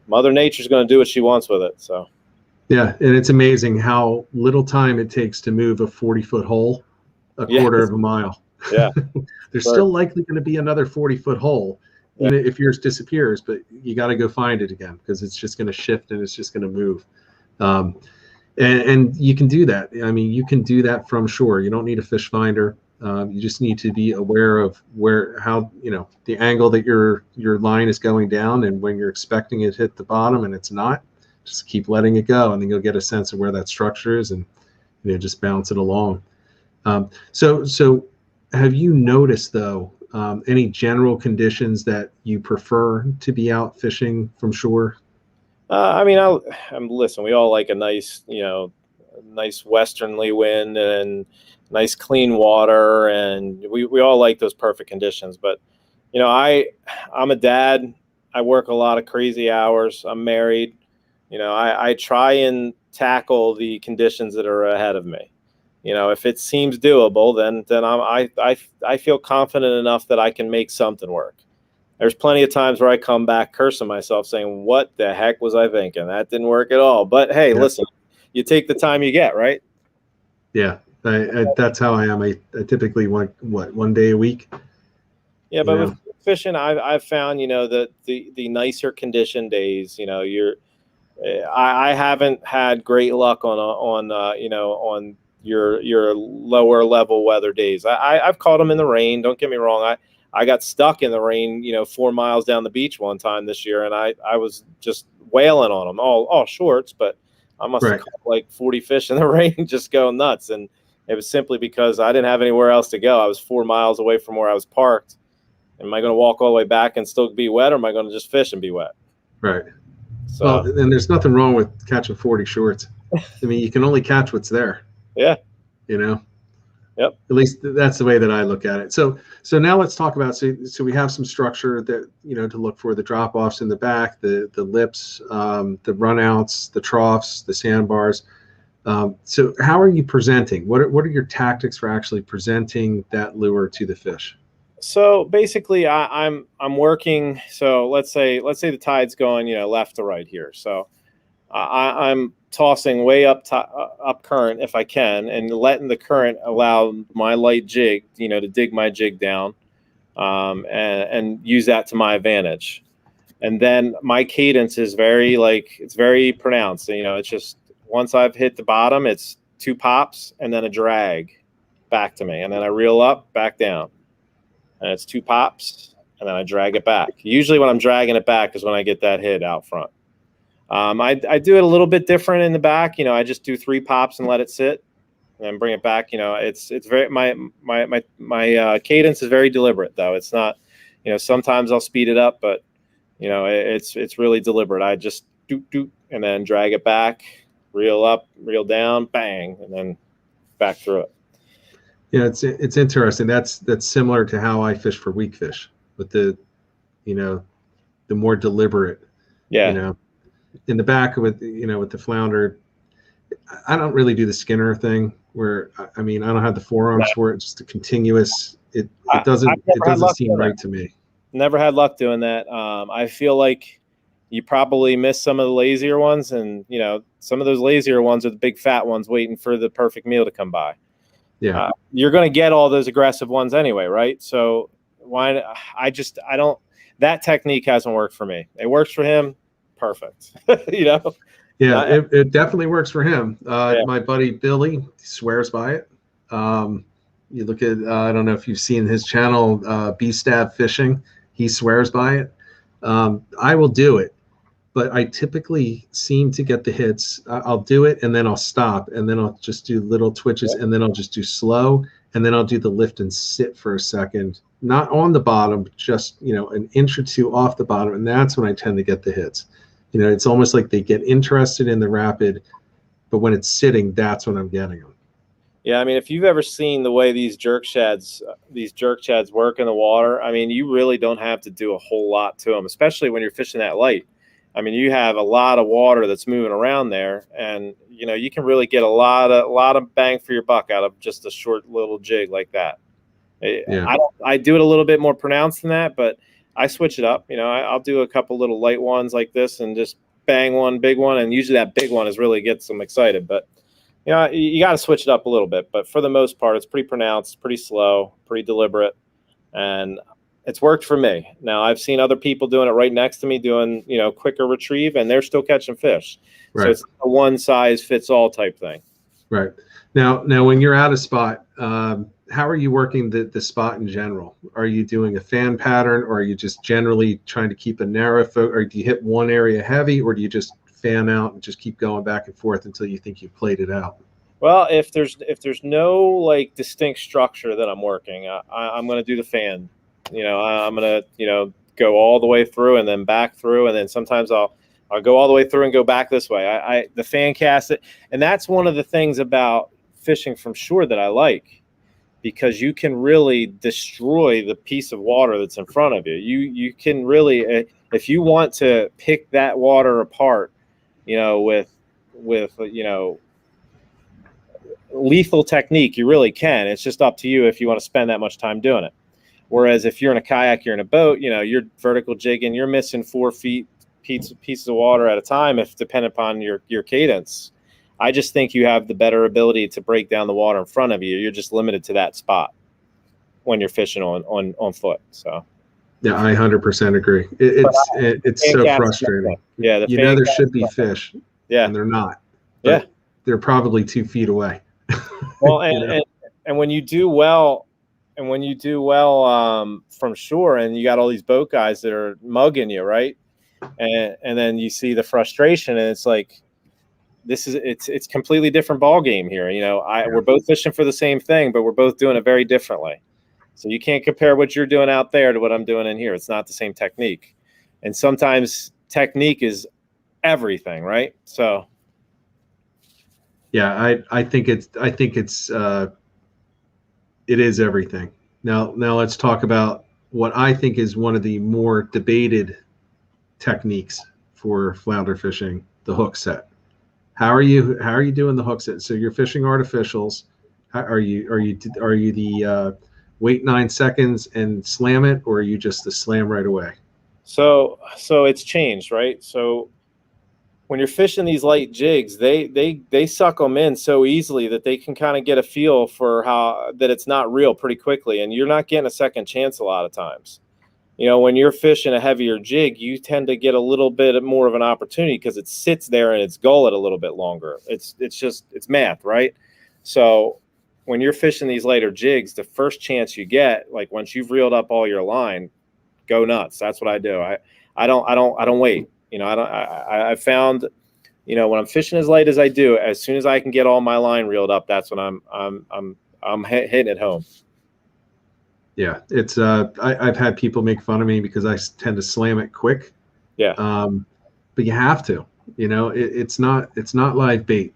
Mother Nature's going to do what she wants with it. So. Yeah, and it's amazing how little time it takes to move a 40-foot hole a Yeah. quarter of a mile. Yeah. There's Sure. still likely going to be another 40-foot hole, Yeah. even if yours disappears, but you got to go find it again because it's just going to shift and it's just going to move. And you can do that. I mean, you can do that from shore. You don't need a fish finder. You just need to be aware of how the angle that your line is going down, and when you're expecting it to hit the bottom and it's not, just keep letting it go, and then you'll get a sense of where that structure is, and just bounce it along. So have you noticed though any general conditions that you prefer to be out fishing from shore? I mean, listen. We all like a nice, nice westerly wind and nice clean water, and we all like those perfect conditions. But I'm a dad. I work a lot of crazy hours. I'm married. I try and tackle the conditions that are ahead of me. If it seems doable, then I feel confident enough that I can make something work. There's plenty of times where I come back cursing myself, saying, "What the heck was I thinking? That didn't work at all." But hey, listen, you take the time you get, right? Yeah, that's how I am. I typically want one day a week. Yeah, but with fishing, I've found that the nicer condition days, I haven't had great luck on your lower level weather days. I've caught them in the rain. Don't get me wrong. I got stuck in the rain, 4 miles down the beach one time this year, and I was just wailing on them, all shorts, but I must have caught like 40 fish in the rain, just going nuts. And it was simply because I didn't have anywhere else to go. I was 4 miles away from where I was parked. Am I going to walk all the way back and still be wet, or am I going to just fish and be wet? Right. So, well, and there's nothing wrong with catching 40 shorts. I mean, you can only catch what's there. Yeah. Yep. At least that's the way that I look at it. So now let's talk about, so we have some structure that, to look for the drop offs in the back, the lips, the runouts, the troughs, the sandbars. So how are you presenting? What are your tactics for actually presenting that lure to the fish? So basically I'm working. So let's say the tide's going, left to right here. So I'm tossing way up current if I can, and letting the current allow my light jig, to dig my jig down, and use that to my advantage. And then my cadence is it's very pronounced. It's just once I've hit the bottom, it's 2 pops and then a drag back to me, and then I reel up, back down, and it's 2 pops, and then I drag it back. Usually when I'm dragging it back is when I get that hit out front. I do it a little bit different in the back. I just do 3 pops and let it sit, and then bring it back. It's very my cadence is very deliberate though. It's not, sometimes I'll speed it up, but it's really deliberate. I just do and then drag it back, reel up, reel down, bang, and then back through it. Yeah, it's interesting. That's similar to how I fish for weak fish, with the more deliberate. Yeah. In the back with the flounder, I don't really do the Skinner thing where I don't have the forearms for it. It's just a continuous. It doesn't seem right to me. Never had luck doing that. I feel like you probably missed some of the lazier ones, and some of those lazier ones are the big fat ones waiting for the perfect meal to come by. Yeah, you're going to get all those aggressive ones anyway, right? So why? I don't. That technique hasn't worked for me. It works for him. Perfect. Yeah, it definitely works for him. My buddy Billy swears by it. You look at, I don't know if you've seen his channel, B-Stab Fishing. He swears by it. I will do it, but I typically seem to get the hits. I'll do it, and then I'll stop, and then I'll just do little twitches, and then I'll just do slow, and then I'll do the lift and sit for a second, not on the bottom, but just an inch or 2 off the bottom, and that's when I tend to get the hits. It's almost like they get interested in the rapid, but when it's sitting, that's when I'm getting them. Yeah, if you've ever seen the way these jerk shads work in the water, you really don't have to do a whole lot to them, especially when you're fishing that light. You have a lot of water that's moving around there, and you can really get a lot of bang for your buck out of just a short little jig like that. Yeah. I do it a little bit more pronounced than that, but I switch it up. I'll do a couple little light ones like this and just bang one, big one, and usually that big one is really gets them excited. But you know, you got to switch it up a little bit. But for the most part, it's pretty pronounced, pretty slow, pretty deliberate, and it's worked for me. Now I've seen other people doing it right next to me, doing, you know, quicker retrieve, and they're still catching fish. Right. So it's a one size fits all type thing. Right. Now when you're out of spot, how are you working the spot in general? Are you doing a fan pattern, or are you just generally trying to keep a narrow or do you hit one area heavy, or do you just fan out and just keep going back and forth until you think you've played it out? Well, if there's no like distinct structure that I'm working, I'm going to do the fan. You know, I'm going to, you know, go all the way through and then back through, and then sometimes I'll go all the way through and go back this way. The fan cast it, and that's one of the things about fishing from shore that I like, because you can really destroy the piece of water that's in front of you. You can really, if you want to pick that water apart, you know, with you know, lethal technique, you really can. It's just up to you if you want to spend that much time doing it. Whereas if you're in a kayak, you're in a boat, you know, you're vertical jigging, you're missing 4 feet pieces of water at a time, if dependent upon your cadence. I just think you have the better ability to break down the water in front of you. You're just limited to that spot when you're fishing on foot. So yeah, I 100% agree. It's so frustrating. Yeah, you know there should be fish, yeah, and they're not. Yeah, they're probably 2 feet away. Well, and when you do well, from shore, and you got all these boat guys that are mugging you, right? And then you see the frustration, and it's like, it's completely different ball game here. You know, we're both fishing for the same thing, but we're both doing it very differently. So you can't compare what you're doing out there to what I'm doing in here. It's not the same technique. And sometimes technique is everything, right? So yeah, I think it is everything. Now let's talk about what I think is one of the more debated techniques for flounder fishing, the hook set. How are you doing the hook set? So you're fishing artificials. Are you the wait 9 seconds and slam it, or are you just the slam right away? So it's changed, right? So when you're fishing these light jigs, they suck them in so easily that they can kind of get a feel for how that it's not real pretty quickly, and you're not getting a second chance a lot of times. You know, when you're fishing a heavier jig, you tend to get a little bit more of an opportunity because it sits there and it's gullet a little bit longer. It's math, right? So when you're fishing these lighter jigs, the first chance you get, like once you've reeled up all your line, go nuts. That's what I do. I don't wait. You know, I found, you know, when I'm fishing as light as I do, as soon as I can get all my line reeled up, that's when I'm hitting it home. Yeah, it's I've had people make fun of me because I tend to slam it quick. Yeah. But you have to. You know, it's not live bait.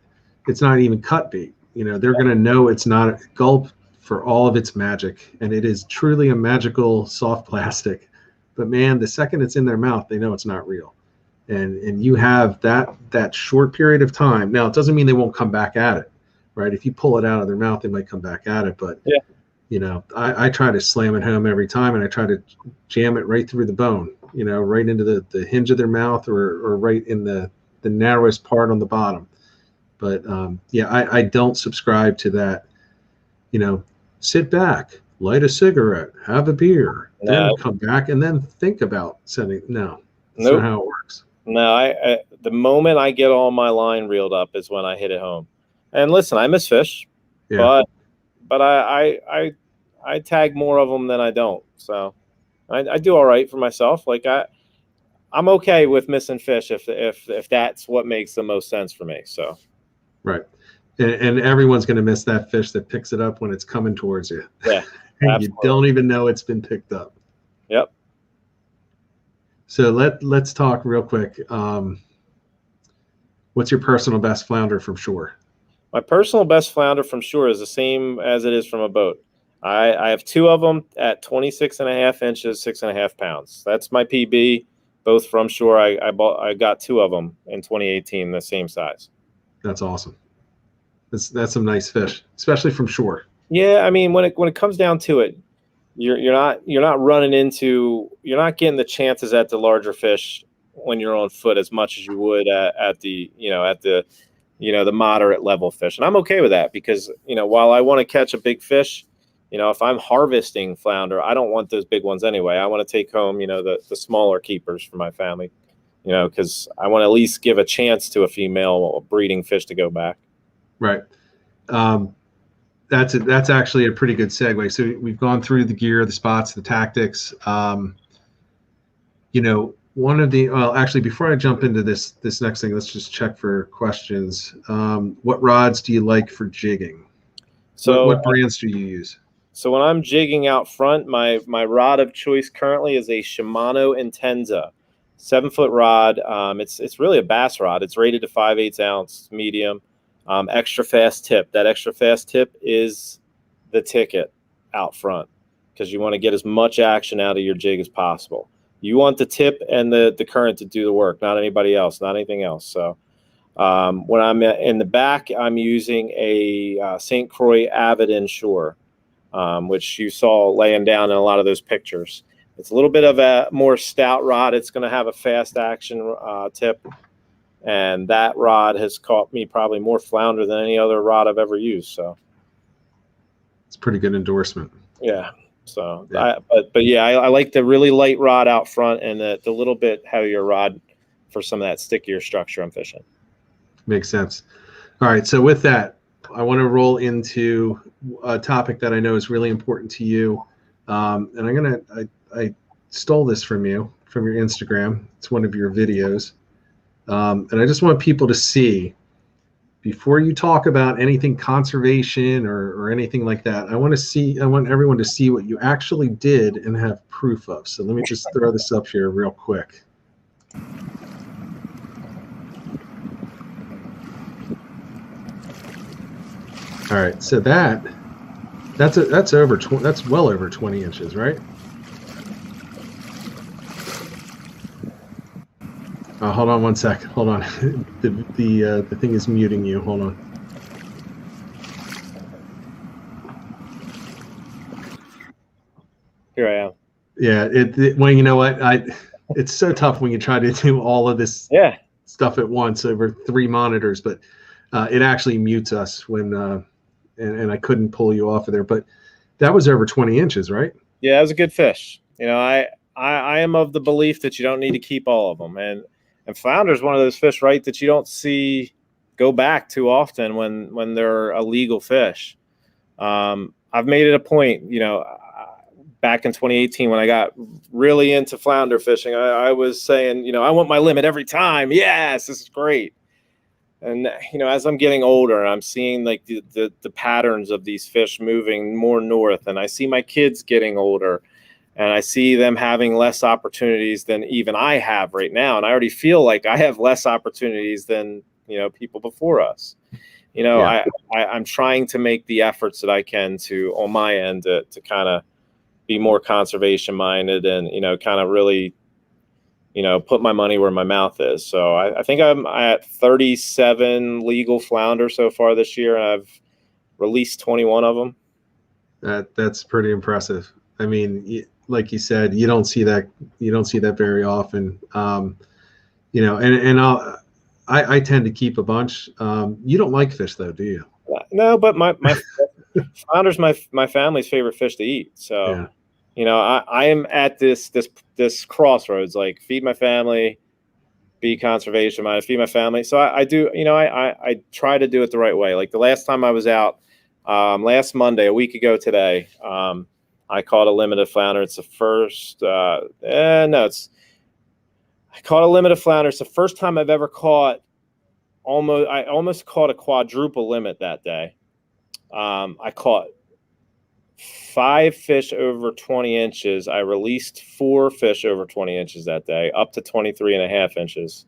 It's not even cut bait. You know, they're going to know it's not a gulp for all of its magic, and it is truly a magical soft plastic. But man, the second it's in their mouth, they know it's not real. And you have that short period of time. Now, it doesn't mean they won't come back at it, right? If you pull it out of their mouth, they might come back at it. But yeah, you know, I try to slam it home every time, and I try to jam it right through the bone, you know, right into the hinge of their mouth, or right in the narrowest part on the bottom. But yeah, I don't subscribe to that, you know, sit back, light a cigarette, have a beer, then come back and then think about sending. No, that's not how it works. No, the moment I get all my line reeled up is when I hit it home. And listen, I miss fish, but I tag more of them than I don't. So I do all right for myself. Like I'm okay with missing fish if that's what makes the most sense for me. So right, and everyone's going to miss that fish that picks it up when it's coming towards you. Yeah, and you don't even know it's been picked up. Yep. So let's talk real quick. What's your personal best flounder from shore? My personal best flounder from shore is the same as it is from a boat. I have 2 of them at 26.5 inches, 6.5 pounds. That's my PB, both from shore. I got 2 of them in 2018, the same size. That's awesome. That's some nice fish, especially from shore. Yeah, I mean, when it comes down to it, you're not getting the chances at the larger fish when you're on foot as much as you would at the the moderate level fish. And I'm okay with that because, while I want to catch a big fish, if I'm harvesting flounder, I don't want those big ones anyway. I want to take home, the smaller keepers for my family, because I want to at least give a chance to a female breeding fish to go back. Right. That's actually a pretty good segue. So we've gone through the gear, the spots, the tactics. One of the, well, actually, before I jump into this next thing, let's just check for questions. What rods do you like for jigging? So what brands do you use? So when I'm jigging out front, my rod of choice currently is a Shimano Intenza 7-foot rod. It's really a bass rod. It's rated to 5/8 ounce medium, extra fast tip. That extra fast tip is the ticket out front because you want to get as much action out of your jig as possible. You want the tip and the current to do the work, not anybody else, not anything else. So when I'm in the back, I'm using a St. Croix Avid Inshore, which you saw laying down in a lot of those pictures. It's a little bit of a more stout rod. It's going to have a fast action tip. And that rod has caught me probably more flounder than any other rod I've ever used. So it's a pretty good endorsement. Yeah. So, yeah. I like the really light rod out front and the little bit heavier rod for some of that stickier structure I'm fishing. Makes sense. All right. So with that, I want to roll into a topic that I know is really important to you. And I stole this from you, from your Instagram. It's one of your videos. And I just want people to see, before you talk about anything conservation or anything like that, I want everyone to see what you actually did and have proof of. So let me just throw this up here real quick. All right, so that's well over 20 inches, right? Hold on one sec. Hold on. The thing is muting you. Hold on. Here I am. Yeah. Well, you know what? It's so tough when you try to do all of this stuff at once over 3 monitors, but it actually mutes us when and I couldn't pull you off of there. But that was over 20 inches, right? Yeah, it was a good fish. I am of the belief that you don't need to keep all of them, and flounder is one of those fish, right, that you don't see go back too often when they're a legal fish. I've made it a point, back in 2018 when I got really into flounder fishing, I was saying, I want my limit every time. Yes, this is great. And, as I'm getting older, I'm seeing like the patterns of these fish moving more north, and I see my kids getting older. And I see them having less opportunities than even I have right now. And I already feel like I have less opportunities than, people before us. I'm trying to make the efforts that I can on my end to kind of be more conservation minded and, kind of really, put my money where my mouth is. So I think I'm at 37 legal flounder so far this year. And I've released 21 of them. That's pretty impressive. I mean, like you said, you don't see that very often. I tend to keep a bunch. You don't like fish though, do you? No, but my flounder's my family's favorite fish to eat. So, I am at this crossroads, like feed my family, be conservation minded, feed my family. So I do, I try to do it the right way. Like the last time I was out, last Monday, a week ago today, I caught a limited flounder. It's the first, I caught a limited flounder. It's the first time I've ever caught I almost caught a quadruple limit that day. I caught 5 fish over 20 inches. I released 4 fish over 20 inches that day, up to 23.5 inches.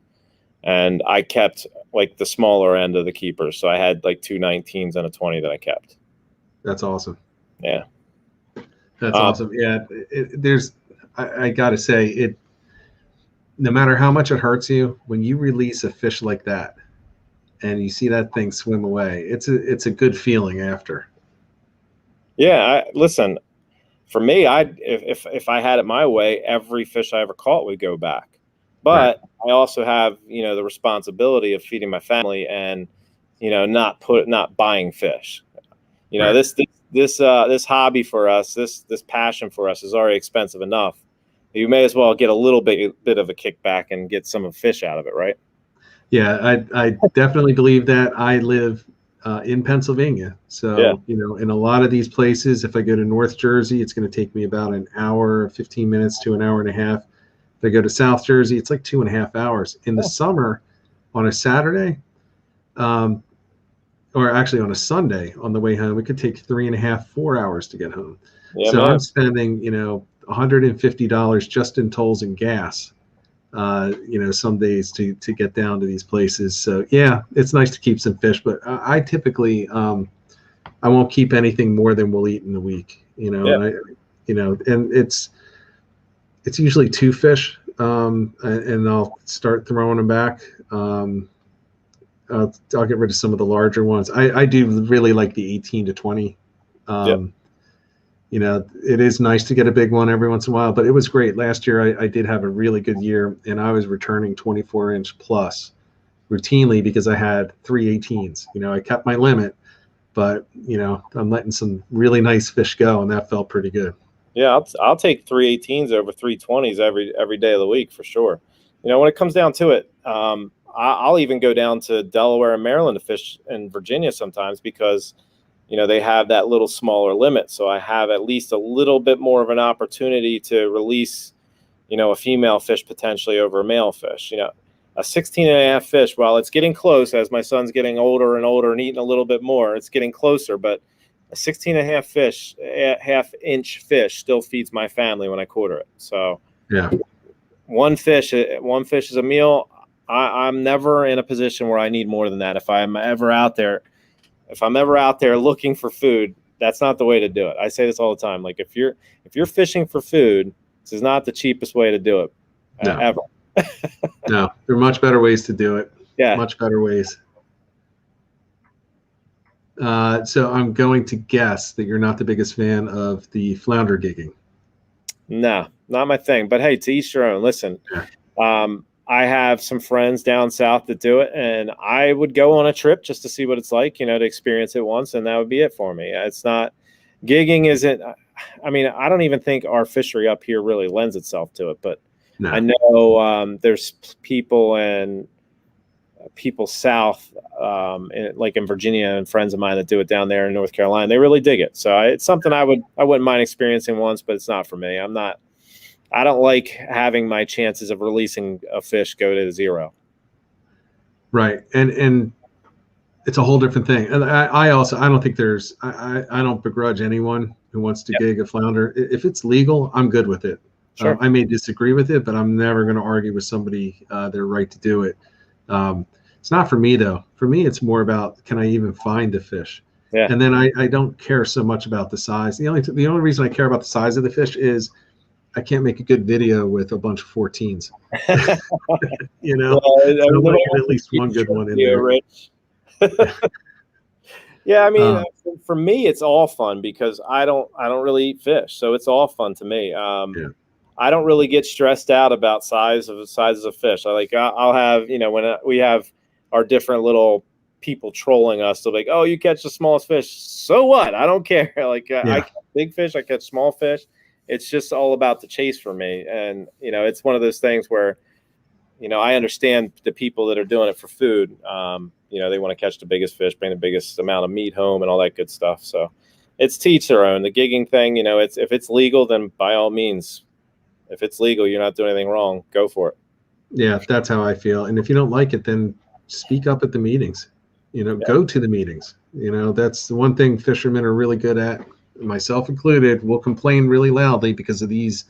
And I kept like the smaller end of the keepers. So I had like 2 19s and a 20 that I kept. That's awesome. Yeah. That's awesome. Yeah, I got to say, no matter how much it hurts you, when you release a fish like that and you see that thing swim away, it's a good feeling after. Yeah, listen, for me, if I had it my way, every fish I ever caught would go back. but I also have, the responsibility of feeding my family and, not buying fish. This hobby for us, this passion for us is already expensive enough. You may as well get a little bit of a kickback and get some fish out of it, right? Yeah, I definitely believe that. I live in Pennsylvania, so in a lot of these places, if I go to North Jersey, it's going to take me about an hour, 15 minutes to an hour and a half. If I go to South Jersey, it's like 2.5 hours. In the summer, on a Saturday, or actually on a Sunday on the way home, it could take 3.5, 4 hours to get home. Yeah, so man. I'm spending, $150 just in tolls and gas, some days to get down to these places. So yeah, it's nice to keep some fish, but I typically, I won't keep anything more than we'll eat in a week, and it's usually 2 fish, and I'll start throwing them back. I'll get rid of some of the larger ones. I do really like the 18 to 20. It is nice to get a big one every once in a while, but it was great. Last year, I did have a really good year, and I was returning 24-inch plus routinely because I had 3 18s. I kept my limit, but, I'm letting some really nice fish go, and that felt pretty good. Yeah, I'll take 3 18s over 3 20s every day of the week for sure. When it comes down to it, I'll even go down to Delaware and Maryland to fish in Virginia sometimes because, they have that little smaller limit. So I have at least a little bit more of an opportunity to release, a female fish potentially over a male fish. A 16 and a half fish, while it's getting close as my son's getting older and older and eating a little bit more, it's getting closer. But a 16 and a half fish, half-inch fish still feeds my family when I quarter it. So yeah, one fish is a meal. I'm never in a position where I need more than that. If I'm ever out there looking for food, that's not the way to do it. I say this all the time. Like if you're fishing for food, this is not the cheapest way to do it ever. No, there are much better ways to do it. Yeah, much better ways. So I'm going to guess that you're not the biggest fan of the flounder gigging. No, not my thing. But hey, to each their own. Listen, I have some friends down south that do it, and I would go on a trip just to see what it's like, to experience it once, and that would be it for me. It's not gigging isn't. I mean, I don't even think our fishery up here really lends itself to it, but no. I know there's people south, like in Virginia, and friends of mine that do it down there in North Carolina. They really dig it. So it's something I wouldn't mind experiencing once, but it's not for me. I don't like having my chances of releasing a fish go to 0. Right. And it's a whole different thing. And I don't think I don't begrudge anyone who wants to gig a flounder. If it's legal, I'm good with it. Sure. I may disagree with it, but I'm never going to argue with somebody their right to do it. It's not for me though. For me, it's more about, can I even find a fish? Yeah. And then I don't care so much about the size. The only reason I care about the size of the fish is I can't make a good video with a bunch of 14s. Well, so at least one good one in there. Rich. Yeah, I mean, for me, it's all fun because I don't really eat fish, so it's all fun to me. I don't really get stressed out about sizes of fish. I'll have, when we have our different little people trolling us, they'll be like, "Oh, you catch the smallest fish. So what? I don't care." I catch big fish, I catch small fish. It's just all about the chase for me. And, it's one of those things where, I understand the people that are doing it for food. They want to catch the biggest fish, bring the biggest amount of meat home and all that good stuff. So it's to each their own. The gigging thing, if it's legal, then by all means, if it's legal, you're not doing anything wrong, go for it. Yeah, that's how I feel. And if you don't like it, then speak up at the meetings, go to the meetings. That's the one thing fishermen are really good at, myself included. We'll complain really loudly because of these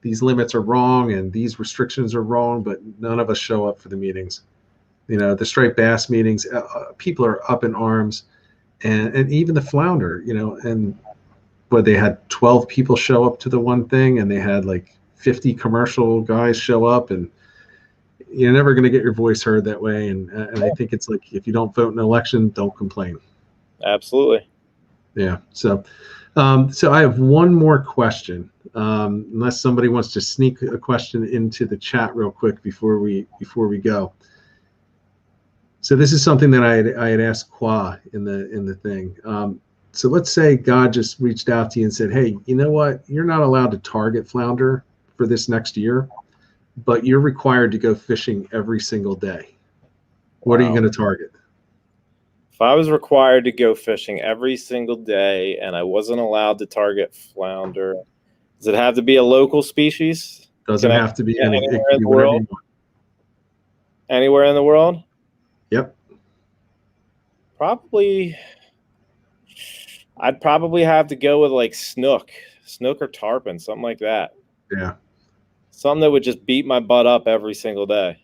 limits are wrong and these restrictions are wrong, but none of us show up for the meetings. The striped bass meetings, people are up in arms, and even the flounder, but they had 12 people show up to the one thing, and they had like 50 commercial guys show up, and you're never going to get your voice heard that way. And I think it's like, if you don't vote in an election, don't complain. Absolutely. Yeah. So So I have one more question, unless somebody wants to sneak a question into the chat real quick before we go. So this is something that I had asked Qua in the thing. So let's say God just reached out to you and said, "Hey, you know what? You're not allowed to target flounder for this next year, but you're required to go fishing every single day. What are you going to target?" If I was required to go fishing every single day and I wasn't allowed to target flounder, does it have to be a local species? Doesn't have to be any. It Anywhere could in be the whatever world? you want. Anywhere in the world? Yep. I'd probably have to go with like snook or tarpon, something like that. Yeah. Something that would just beat my butt up every single day.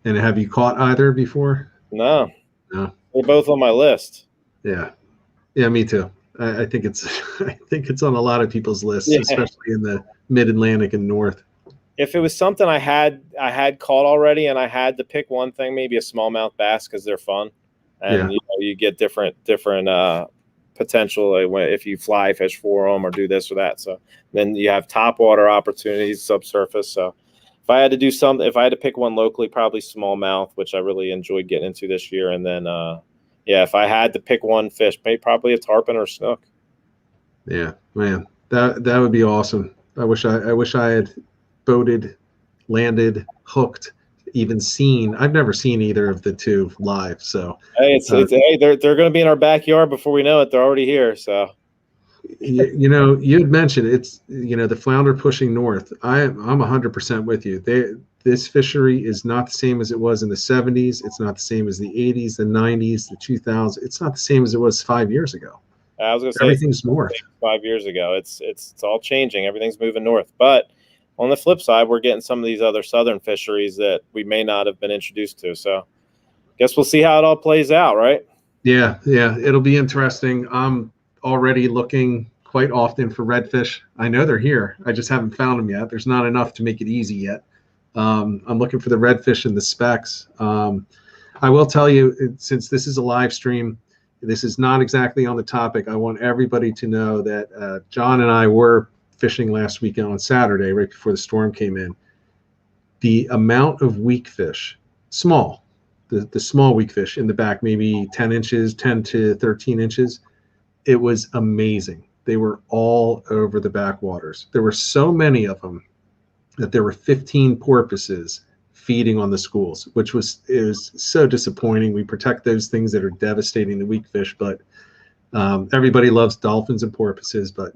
And have you caught either before? No. No. They're both on my list. Yeah. Yeah, me too. I think it's I think it's on a lot of people's lists, especially in the mid-Atlantic and north. If it was something I had caught already and I had to pick one thing, maybe a smallmouth bass because they're fun, and you get different potential if you fly fish for them or do this or that. So then you have topwater opportunities, subsurface. So if I had to do something, if I had to pick one locally, probably smallmouth, which I really enjoyed getting into this year, and then if I had to pick one fish, maybe probably a tarpon or a snook. Yeah, man, that would be awesome. I wish I had boated, landed, hooked, even seen. I've never seen either of the two live. So hey, they're going to be in our backyard before we know it. They're already here. So you had mentioned it's the flounder pushing north. I'm 100% with you. This fishery is not the same as it was in the 70s. It's not the same as the 80s, the 90s, the 2000s. It's not the same as it was 5 years ago. I was going to say everything's north. 5 years ago, it's all changing. Everything's moving north. But on the flip side, we're getting some of these other southern fisheries that we may not have been introduced to. So, guess we'll see how it all plays out, right? Yeah, it'll be interesting. I'm already looking quite often for redfish. I know they're here. I just haven't found them yet. There's not enough to make it easy yet. I'm looking for the redfish and the specks. I will tell you, since this is a live stream, this is not exactly on the topic. I want everybody to know that John and I were fishing last weekend on Saturday, right before the storm came in. The amount of weak fish, small, the small weak fish in the back, maybe 10 inches, 10 to 13 inches, it was amazing. They were all over the backwaters. There were so many of them that there were 15 porpoises feeding on the schools, which was so disappointing. We protect those things that are devastating the weak fish, but everybody loves dolphins and porpoises, but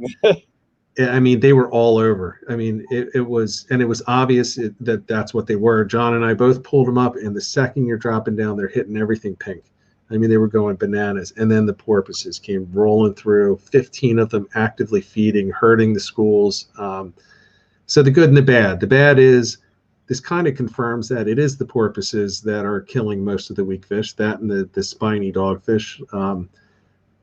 I mean, they were all over. I mean, it was obvious that that's what they were. John and I both pulled them up, and the second you're dropping down, they're hitting everything pink. I mean, they were going bananas. And then the porpoises came rolling through, 15 of them actively feeding, hurting the schools. So the good and the bad. The bad is this kind of confirms that it is the porpoises that are killing most of the weak fish, that and the spiny dogfish.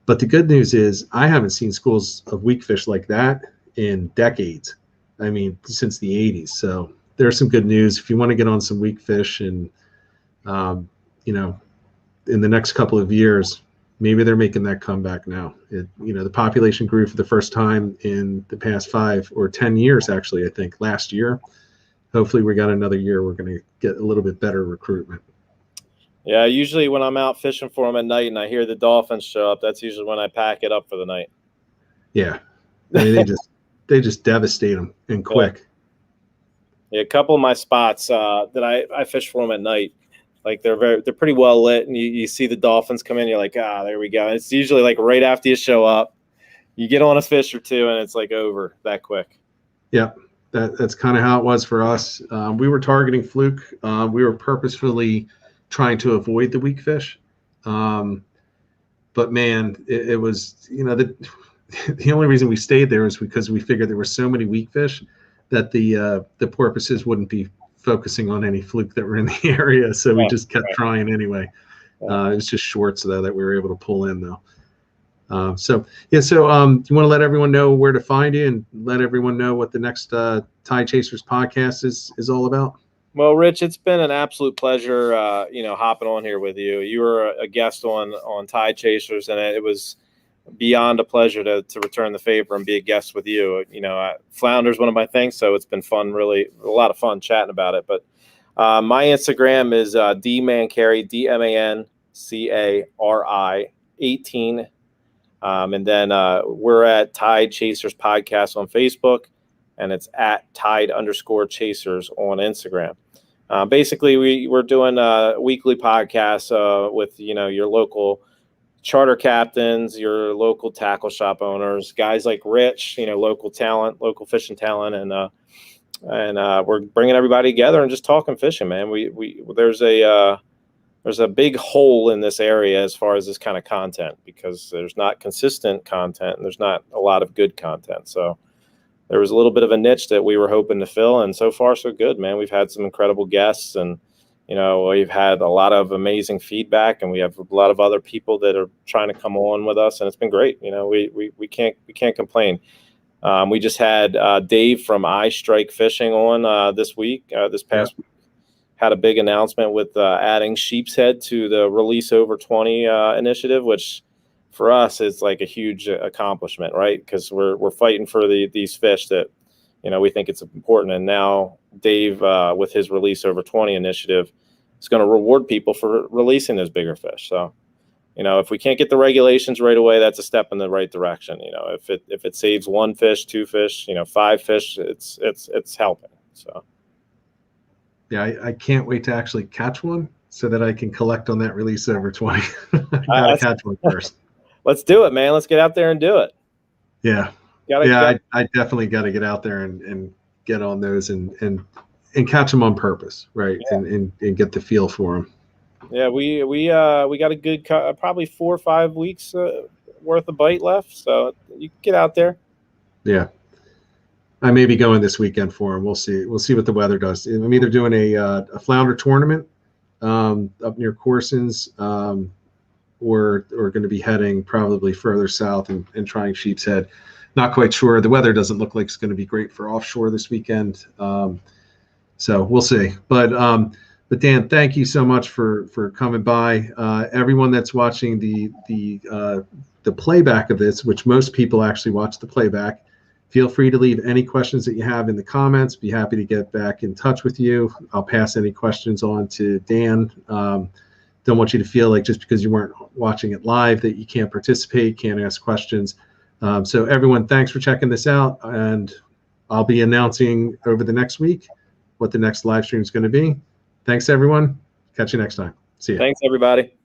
But the good news is I haven't seen schools of weak fish like that in decades. I mean, since the 80s. So there's some good news. If you want to get on some weak fish and, in the next couple of years, maybe they're making that comeback now. The population grew for the first time in the past 5 or 10 years, actually, I think last year. Hopefully we got another year. We're going to get a little bit better recruitment. Yeah, usually when I'm out fishing for them at night and I hear the dolphins show up, that's usually when I pack it up for the night. Yeah, I mean, they just devastate them and quick. Yeah, a couple of my spots that I fish for them at night, like they're pretty well lit, and you see the dolphins come in, you're like, there we go. And it's usually like right after you show up, you get on a fish or two, and it's like over that quick. Yeah, that's kind of how it was for us. We were targeting fluke. We were purposefully trying to avoid the weak fish, but man, it was the only reason we stayed there was because we figured there were so many weak fish that the porpoises wouldn't be focusing on any fluke that were in the area. So we just kept trying anyway. It was just shorts though that we were able to pull in though. So you want to let everyone know where to find you and let everyone know what the next Tide Chasers podcast is all about? Well, Rich, it's been an absolute pleasure, hopping on here with you. You were a guest on Tide Chasers, and it was beyond a pleasure to return the favor and be a guest with you. Flounder is one of my things, so it's been fun, really a lot of fun chatting about it. But my Instagram is D Mancari, DMANCARI 18. And then we're at Tide Chasers Podcast on Facebook, and it's at Tide_Chasers on Instagram. Basically, we're doing weekly podcasts with your local charter captains, your local tackle shop owners, guys like Rich, local talent, local fishing talent, and we're bringing everybody together and just talking fishing, man. There's a big hole in this area as far as this kind of content, because there's not consistent content and there's not a lot of good content. So there was a little bit of a niche that we were hoping to fill, and so far so good, man. We've had some incredible guests, and we've had a lot of amazing feedback, and we have a lot of other people that are trying to come on with us, and it's been great. We can't complain. We just had Dave from I Strike Fishing on this past week. Had a big announcement with adding sheep's head to the Release Over 20 initiative, which for us is like a huge accomplishment, right? Because we're fighting for these fish that we think it's important. And now Dave, with his Release Over 20 initiative, is going to reward people for releasing those bigger fish. So if we can't get the regulations right away, that's a step in the right direction. If it saves 1 fish, 2 fish, 5 fish, it's helping. So. Yeah, I can't wait to actually catch one so that I can collect on that Release Over 20. I gotta catch one first. Let's do it, man. Let's get out there and do it. Yeah. I definitely got to get out there and get on those and catch them on purpose, right? Yeah. And get the feel for them. Yeah, we got a good probably 4 or 5 weeks worth of bite left, so you can get out there. Yeah. I may be going this weekend for them. We'll see. We'll see what the weather does. I'm either doing a flounder tournament up near Corson's, or going to be heading probably further south and trying Sheep's Head. Not quite sure. The weather doesn't look like it's going to be great for offshore this weekend. So we'll see. But Dan, thank you so much for coming by. Everyone that's watching the playback of this, which most people actually watch the playback, feel free to leave any questions that you have in the comments. Be happy to get back in touch with you. I'll pass any questions on to Dan. Don't want you to feel like just because you weren't watching it live that you can't participate, can't ask questions. So everyone, thanks for checking this out. And I'll be announcing over the next week what the next live stream is going to be. Thanks, everyone. Catch you next time. See you. Thanks, everybody.